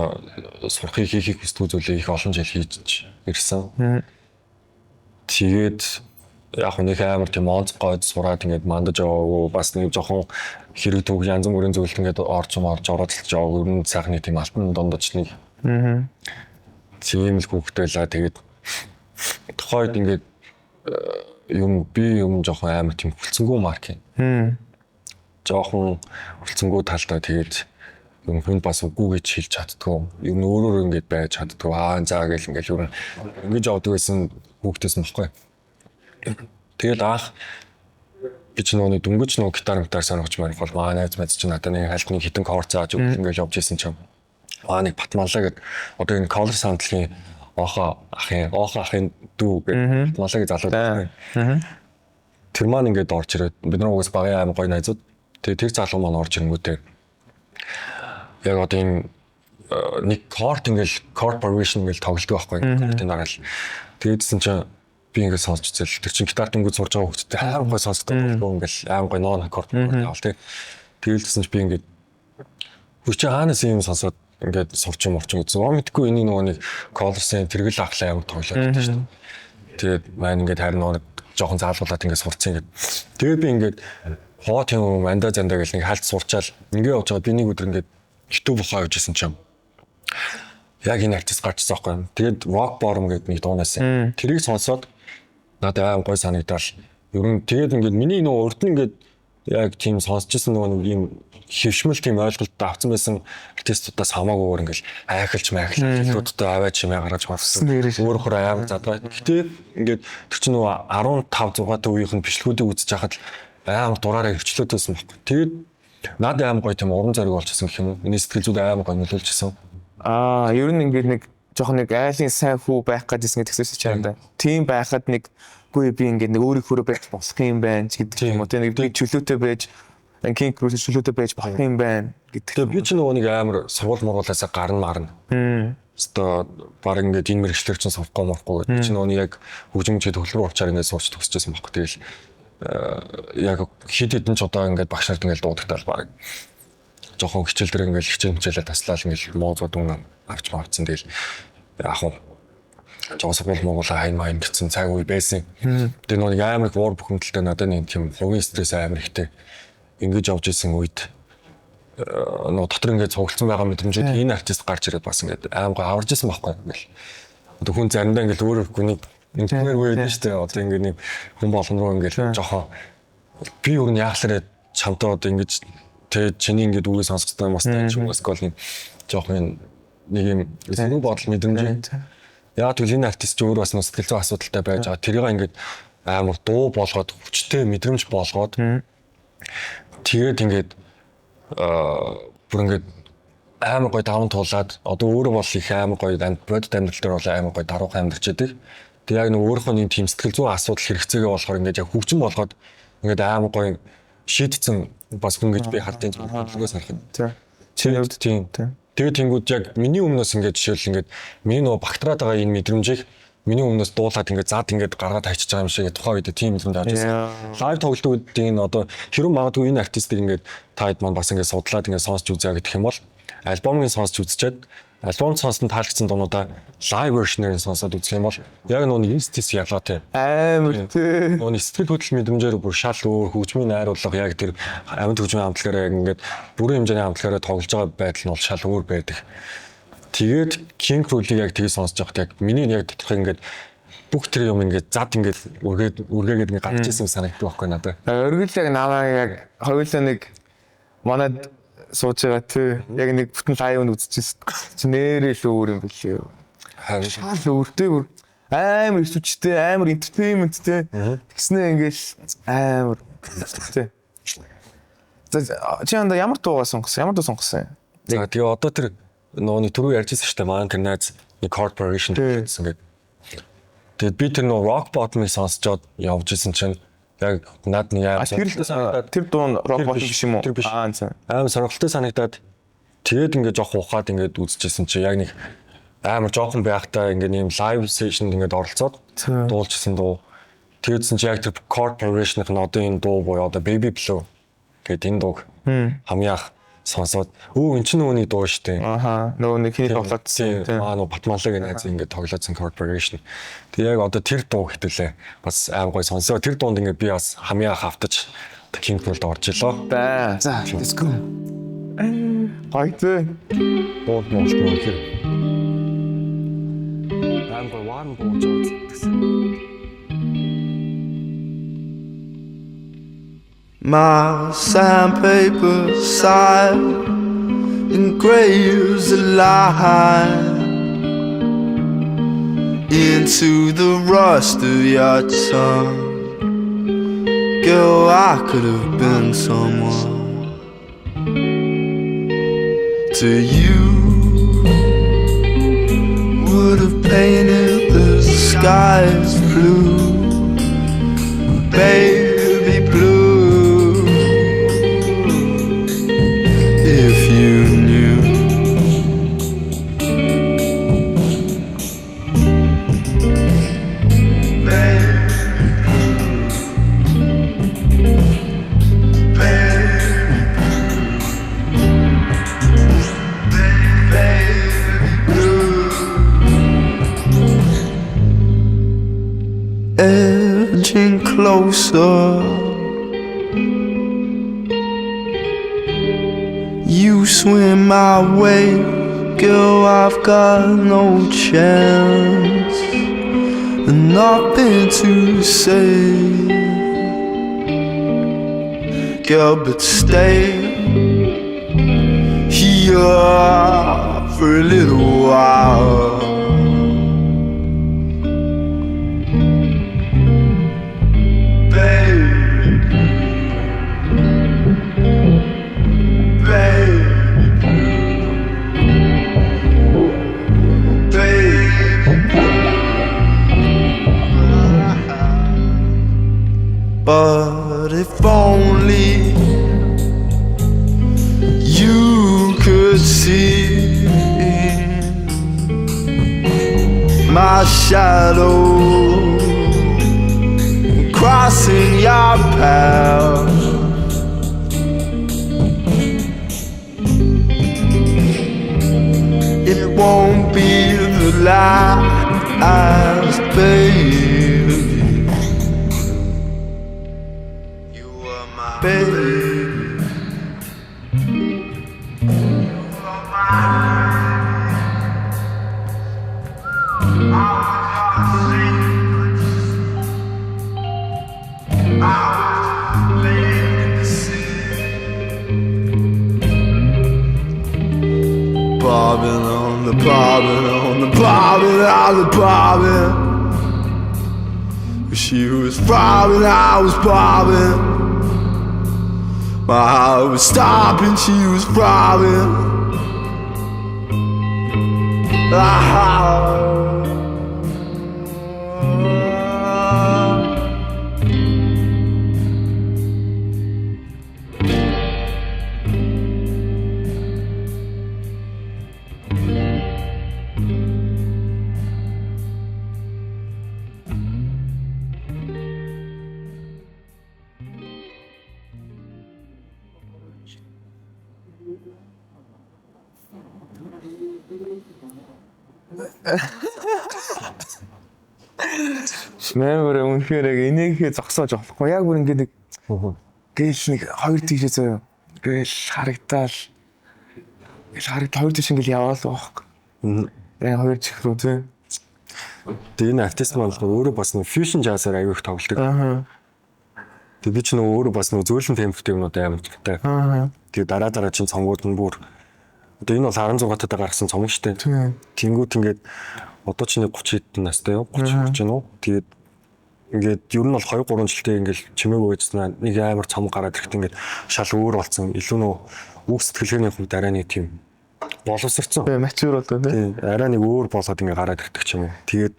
сурахыг хийхийг хүсдэг зүйлээ их олон жил хийж ирсэн. Тэгээд яг нэг амар тийм онцгой сураад ингээд мандаж яваагүй бас нэг жоохон хэрэг түүх янз бүрийн зүйлд ингээд орж оролцож яваагүй ер нь сайхны тийм алтан дундаж нэг тийм л хүүхдтэй байлаа. Тэгээд тухайд ингээд юм жоохон амар тийм хүлцэнгүй марк юм. Жоохон хүлцэнгүй талдаа тэгээд юм хүн бас үгүй гэж хэлж чаддгүй. Юм өөрөөр ингээд байж чаддгүй. За гэл ингээд юу ингэж явдаг байсан хүүхдээс мөхгүй. Тэгэл анх гэж нөгөө дөнгөж нөгөө гитар сонирхож байна бол маа найз мэдж чинь надад нэг хальтны хитэн кор зааж өгөх ингээд явж исэн чинь нэг батмалаа гэд одоо энэ color sound-ийн оохоо ахын дүү гэдэг батмалаа гэж залуу. Тэр маань ингээд орж ирээд бид нар угс багын аим гоё найзууд. Тэгээ тэр залуу маань орж ирэнгүүтээ яг одоо энэ нэг корт ингээл corporation ингээл тоглодог байхгүй картын дараа л тэгээдсэн чинь би ингээд сонсч үзэл тэр чинь гитар дөнгөж сурж байгаа хүүхдтэй аим гой сонсдог байхгүй ингээл аим гой нон корт явал тэгэлсэн чинь би ингээд хүч хаанаас юм сонсоод ингээд сурчин морчин үзсэн. Мэдгүй энэ нөгөө нэг колорсын тэргэл ахлаа аим тоглоод байдаг шүү дээ. Тэгээд маань ингээд харин нөгөө жоохон заалгуулад ингээд сурцсан ингээд тэгээд би ингээд хоот юм андаа зандаа гэл нэг хальт сурчаал ингээд явж байгаа би нэг өдөр ингээд YouTube ухаа явжсэн чинь яг энэ артист гарчсан байхгүй. Тэгээд rock bottom гэдэг нэг дуунаас тэрийг сонсоод надад аим гой санагдал. Ер нь тэгээд ингээд миний нөгөө урд нь ингээд яг тийм сонсчихсан нөгөө ийм хөвшмөл тийм ойлголт авсан байсан артистуудаас хамаагүй ингээл айхалж хэлүүдтэй аваад чимээ гаргаж марсан. Өөр хөр аим задгаа. Гэтэ ингээд тэр чинь нөгөө 15 6 та үеийнх нь бичлэгүүдийг үзэж хахад аим дураараа хөвчлөөд байсан байхгүй. Тэгээд надад аим гоё тийм уран зориг болчихсон гэх юм уу. Миний сэтгэл зүйд аим гоё нөлөөлчихсөн. Ер нь ингээд нэг жоохон нэг айлын сайн хүү байх гэдгийгс тэгсэрч чамдаа. Тийм байхад нэг гүй би ингээд нэг өөрийнхөө байж болох юм байна гэдэг юм уу. Тэ нэг би чөлөөтэй байж King Cruise чөлөөтэй байж болох юм байна гэдэг. Тэгээ би ч нөгөө нэг амар сургууль мургуулаасаа гарна марна. Өстой баг ингээд энэ мэрэгчлэр чинь сурахгүй морхгүй гэдэг чинь нөгөө яг хөгжимчд төлөвлөрөө уучаар ингээд сууч төгсчихсэн байхгүй. Тэгэл яг хэд хэдэн ч одоо ингээд багш нарт ингээд дуудагтаал баг жоохон хичээл дээр ингээд хичээлээ таслал ингээд моозууд дүн авч мавцсан. Тэгэл яг хуу жосгол Монголаа хайн майн гэсэн цаг үе байсан. Тэгээ нөгөө амар их уур бухимдалтай надад нэг тийм хувийн стресс амар ихтэй ингэж явж исэн үед нөгөө дотор ингээд цугласан байгаа мэдрэмжүүд энэ артист гарч ирээд бас ингээд аим гоо аварж исэн байхгүй ингээл. Одоо хүн заримдаа ингээд өөрөө хүний интернет үед нь штэ одоо ингээд нэг хүн болгон руу ингээд жоохон би өөр нь яахлаарэ чамтай одоо ингэж тэ чиний ингээд үгээ сонсгоцтой мас тач юм эсвэл нэг жоохон нэг юм зөв бодол мэдрэмж. Яа тэгвэл энэ артист ч өөрөө бас сэтгэл зүйн асуудалтай байж байгаа. Тэрийг ингээд амар дуу болгоод хүчтэй мэдрэмж болгоод тэгээд ингээд бүр ингээд амар гоё даван туулаад одоо өөрөө бол их амар гоё бодит амьдрал дээр бол амар гоё даруухан амьдарч байдаг. Тэгээд яг нэг өөрийнхөө нэг тийм сэтгэл зүйн асуудал хэрэгцээгээ болохоор ингээд яг хөгжим болгоод ингээд амар гоё шийдсэн бас хүн гэж би хардын төлөвлөгөөс харахад. Тийм. Тэгээд тэнгууд яг миний өмнөөс ингээд жишээл ингээд миний нөгөө багтраад байгаа энэ мэдрэмжийг миний өмнөөс дуулаад ингээд зад ингээд гаргаад хайчиж байгаа юм шиг тухайн үед тийм мэдрэмж авч байсан. Лайв тоглолтууд энэ одоо хэрэг магадгүй энэ артистыг ингээд таад маань бас ингээд судлаад ингээд сонсч үзье гэх юм бол альбомыг сонсч үзчихэд альбом сонсон таалагдсан дуунуудаа лайв вершнээр сонсоод үзэх юм бол яг нөгөө инститис ялгаатай. Амар тий. Нөгөө сэтгэл хөдлөл мэдрэмжээр бүр шал өөр хөгжмийн найруулга яг тэр амьд хөгжмийн хамтлагаараа яг ингээд бүрэн хэмжээний хамтлагаараа тоглож байгаа байдал нь бол шал өөр байдаг. Тэгээд King Cruise-ийг яг тгий сонсож байхад яг миний яг тодорхой ингээд бүх тэр юм ингээд зад ингээд үргээгээд ингээд гарч ирсэн санагддаг байхгүй надад. Өргөлөг намаа яг хоёулаа нэг манад сууж байгаа тий. Яг нэг бүтэн лайв нь үзчихсэн. Чи нэрээ л өөр юм билээ. Харин шал өөртөө бүр амар өсвчтэй, амар entertainmentтэй. Тэгснээ ингээд амар тий. Чи анда ямар дуу сонгосон? Ямар дуу сонгосон? За тэгээ одоо тэр нөгөө түрүү ярьжсэн шүү дээ. Маань тэр найз нэг corporation гэсэн ингээд. Тэгээд би тэр нөгөө rock bottom-ыг сонсчоод явж исэн чинь яг над нэг аим тэр дуун rock bottom биш юм уу? Аим сонирхолтой санагдаад тэгээд ингээд жоох ухаад ингээд үзчихсэн чи яг нэг амар жоохон байхдаа ингээд ийм live session-д ингээд оролцоод дуулжсэн дуу. Тэгээдсэн чи яг тэр corporation-ын одоо энэ дуу буюу одоо Baby Blue гэдэг энэ дууг хамгийн анх сонсоод эн чинь үүний дуу шүү дээ. Аха. Нөгөө нэг хий тоглоодсэн. Нөгөө Батмалагийн найз ингээд тоглоодсон corporation. Тэг яг одоо тэр дуу хитүүлээ. Бас аим гой сонсоо. Тэр дуунд ингээд би бас хамгийн анх автаж King Pool-д орж илоо. Баа. За, let's go. Хайт. Дууд нь болтгоо гэхээр. Аим гой ван бууж байгаа. My sandpaper side engraves a line into the rust of your tongue. Girl, I could have been someone to you. Would have painted the skies blue, baby blue. If you knew, edging closer, you swim my way, girl, I've got no chance, and nothing to say, girl, but stay here for a little while. But if only you could see my shadow crossing your path. It won't be the last, baby. Baby, bobbing on the bobbing on the bobbing on the bobbing. She was bobbing, I was bobbing. My heart was stopping, she was throbbing. Мээр үнэхээр яг энийхээ зогсоож болохгүй. Яг бүр ингээд нэг гээл нэг хоёр тийшээ заяа. Гээл харагдаал. Гээл харагд хоёр тийш ингээд яваал байхгүй. Яг хоёр чих рүү тий. Тэгээ энэ артист маань өөрөө бас нэг fusion jazz-аар аягүй их тоглодог. Тэгээ би ч нөгөө өөрөө бас нөгөө зөөлөн темптэй юмнууд амар дуртай. Тэгээ дараа чинь цомгууд нь бүр одоо энэ бол 16 тад гаргасан цомог шүү дээ. Тэнгүүт ингээд одоо ч нэг 30 хэдэн настай юу? 30 гэж байна уу? Тэгээд ингээд ер нь бол 2 3 жилдээ ингээд чимээгүй байжснаа нэг амар цомог гараад ирэхэд ингээд шал өөр болсон. Илүү нөө үг сэтгэлгээний хувьд арай нэг тийм боловсрцсан. Тэгээ матчур болоо тий. Арай нэг өөр болоод ингээд гараад ирдэг ч юм уу. Тэгээд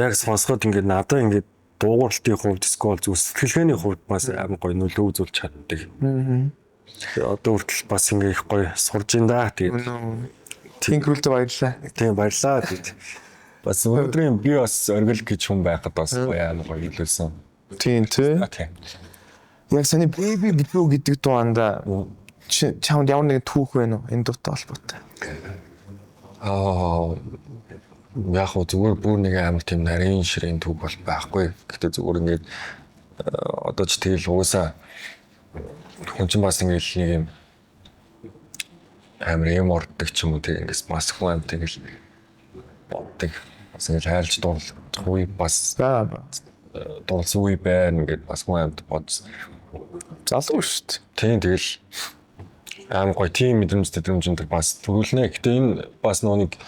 яг сонсоход ингээд надад ингээд дуугарлалтын хувьд скол зүг сэтгэлгээний хувьд бас амар гоё нөлөө үзүүлж чаддаг. Одоо хүртэл бас ингээ их гоё сурж ин да. Тэгээд Тинкрүүлд баярлаа. Тийм баярлаа. Тэгээд Бас өнөөдрийн би бас оргил гэж хүн байхад бас гоё илүүлсэн. Тийм тий. Тийм. Яг саний baby blue гэдэг дугаанда чамд ямар нэгэн түүх байна уу энэ дуутай холбоотой? Яг уу зүгээр бүр нэг амар тийм нарийн ширийн түүх бол байхгүй. Гэхдээ зүгээр ингээд одоо ч тэгэл уусаа хүн чинь бас ингээд нэг юм амар юм ордог ч юм уу тийм ингээд бас хүн амар тэгэл боддог. Бас ингээд хайлж дуулах үе бас дуулсан үе байна ингээд бас хүн амар бодсон. Залуу шүү дээ. Тийм тэгэл амар гоё тийм мэдрэмжтэй бас төрүүлнэ. Гэтэ энэ бас нэг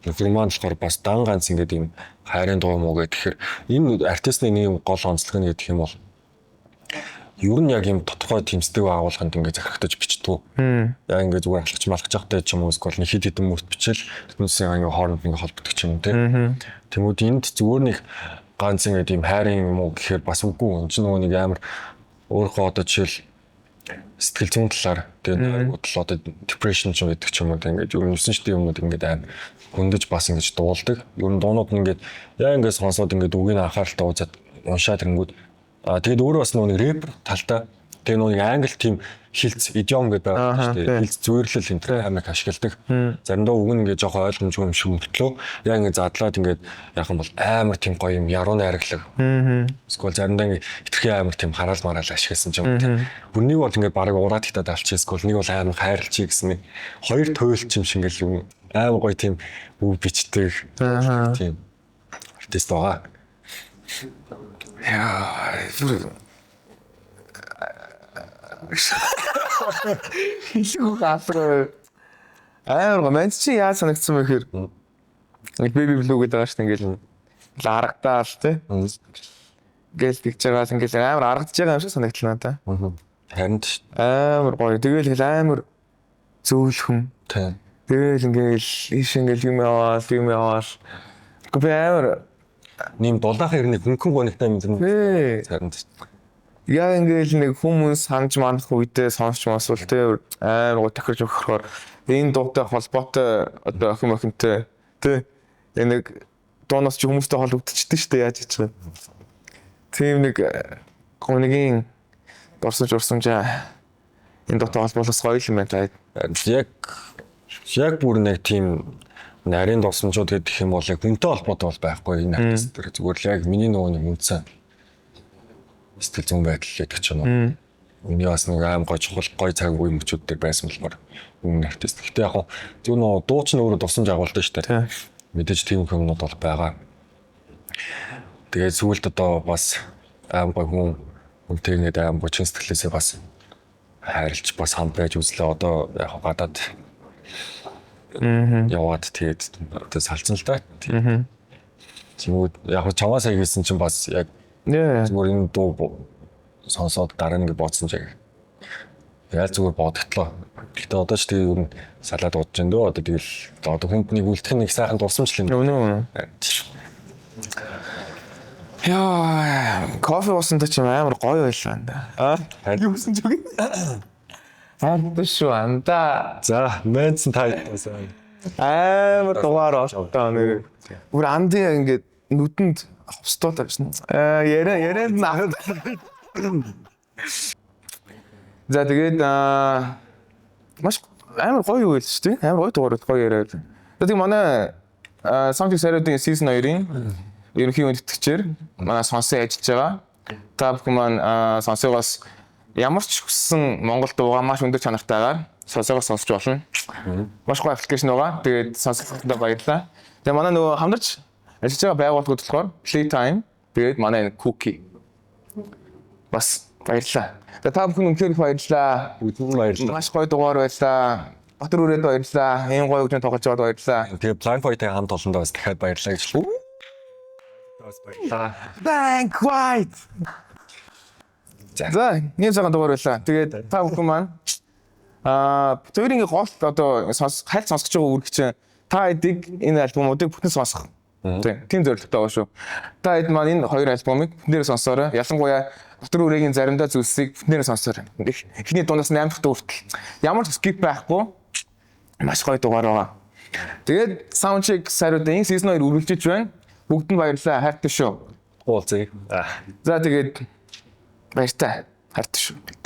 форман болохоор бас дан ганц ингээд юм хайрын дуу муу гэх тэгэхээр энэ артистны нэг юм гол онцлог нь гэх юм бол ер нь яг юм тодорхой тэмцдэг агуулганд ингээд захирагдаж бичдэг. Яг ингээд зүгээр алхаж малхаж явахтай ч юм уу эсвэл нэг хит хитэн мөрт бичээл хүмүүсийн ингээд хооронд ингээд холбогдох ч юм тийм. Тэмүүд энд зүгээр нэг ганц ингээд юм хайрын юм уу гэхээр бас үгүй. Энэ ч нөгөө нэг амар өөрөө одоо жишээл сэтгэл зүйн талаар тэгээд одоо depression ч гэдэг ч юм уу ингээд ер нь өсөн штеп юмуд ингээд аим хөндөж бас ингэж дуулдаг. Ер нь дуунууд нь ингээд яа ингээд сонсоод ингээд үгийг анхааралтай үзээд уншаад ирэнгүүт тэгээд өөрөө бас нэг рэпер талтай тэгээд нэг англи тийм хилц идиом гэдэг байгаа шүү дээ. Хилц зүйрлэл энэ төр амиг ашигладаг. Заримдаа үг нь ингээд жоохон ойлгомжгүй юм шиг мөртлөө яа ингээд задлаад ингээд яхан бол амар тийм гоё юм яруу найраглаг. Эсвэл заримдаа ингээд хитрхи амар тийм хараал мараал ашигласан ч юм уу. Бүрнийг бол ингээд баг ураад хитад алчихсан. Нэг бол амар хайрлчих гэсэн нэг хоёр туйлч юм шиг ингээд юм амар гоё тийм үг бичдэг. Тийм артист байгаа. Яа, хэлгүй гасраа. Манд чи яаж санагдсан бэ гэхээр нэг baby blue гэдэг байгаа шүү дээ ингээл аргадаал тий. Гэл тэгж байгаас ингээл амар аргадж байгаа юм шиг санагдлаа надаа. Харин Амар гоё. Тэгэл амар зөөлхөн. тийм. Тэгэл ингээл ийш ингээл юм яваал. Гэхдээ би амар нэм дулаах хэрний хөнгөн гонигтай юм зэрэг. Харин яа ингээл нэг хүмүүс ханж манах үедээ сонсч масвал те амар гоо тахирч өгөхөөр энэ дуутай холбоотой одоо охин охинтой те нэг доноос ч хүмүүстэй холбогдчихдээ штэ яаж гэж байна. Тийм нэг гонгийн дурсамжаа энэ дуутай холбоолох гоё юм байна. Яг бүр нэг тийм нарийн дурсамжууд гэдэг юм бол яг хүнтэй холбоотой бол байхгүй энэ артист тэр зүгээр л яг миний нөгөө нэг үндсэн сэтгэл зүйн байдал гэдэг ч юм уу. Үний бас нэг аим гоё чухал гоё цаг үе мөчүүд дээр байсан болохоор өмнө артист. Гэтэ яг зөв нөгөө дуу ч өөрөө дурсамж агуулдаг шүү дээ. Мэдээж тийм юмнууд бол байгаа. Тэгээд сүүлд одоо бас аим гоё хүнтэй нэг аим гоё чин сэтгэлээсээ бас хайрлж бас хамт байж үзлээ. Одоо яг гадаад яваад тэгээд одоо салцсан л да. Тийм үү яг чамаас хийсэн чинь бас яг зүгээр энэ дуу сонсоод дараа нь бодсон ч яг зүгээр бодогдлоо. Гэтэ одоо ч тийм ер нь салаад бодож байна дөө. Одоо тэгэл одоо хүндний үлдэх нэг сайхан дурсамж л юм. Яа, кофе уусантай ч амар гоё байлаа да. Юу усан ч үгүй. Шүү анда. За, менцэн тайлбарсан. Амар дугаар олтоо нэг. Бүр андын ингээд нүдэнд ховстол тавьсан. Яриад нахад. За тэгээд маш амар гоё үйл шүү дээ. Амар гоё дугаар гоё яриад. Тэгээд манай Something Saturday season 2-ын ерөнхий үндэтгэгчээр манай сонсон ажиллаж байгаа. Та бүхэн маань сонсоогоос ямар ч хүссэн Монгол дуугаа маш өндөр чанартайгаар сонсоогоос сонсч болно. Маш гоё аппликейшн байгаа. Тэгээд сонсоход баярлалаа. Тэгээд манай нөгөө хамдарч ажиллаж байгаа байгууллагууд болохоор Playtime, тэгээд манай Cookie. Бас баярлалаа. Тэгээд та бүхэн үнэхээр их баярлалаа. Үгүй баярлалаа. Маш гоё дугаар байлаа. Батар үрээд баярлалаа. Энэ гоё үгний тоглож байгаад баярлалаа. Тэгээд Blankboy-тэй хамт олондоо бас дахиад баярлалаа гэж хэлээ. Бас баярлалаа. Blankboy. За, нэг цагаан дугаар байлаа. Тэгээд та бүхэн маань зөвхөн гол одоо хайлт сонсож байгаа үргэлж та эдийг энэ альбомуудыг бүтэн сонсох. Тийм зорилготой байгаа шүү. Та хэд маань энэ хоёр альбомыг бүтнээр сонсоорой. Ялангуяа Батар үрээгийн заримдаа зүйлсийг бүтнээр сонсоорой. Эхний дундаас 8 дахь дуу хүртэл ямар ч скип байхгүй маш гоё дугаар байгаа. Тэгээд soundcheck сариудын season 2 үргэлжлэж байна. Бүгд нь баярлалаа. Хайртай шүү. Уулзъя. За тэгээд баяртай. Хайртай шүү.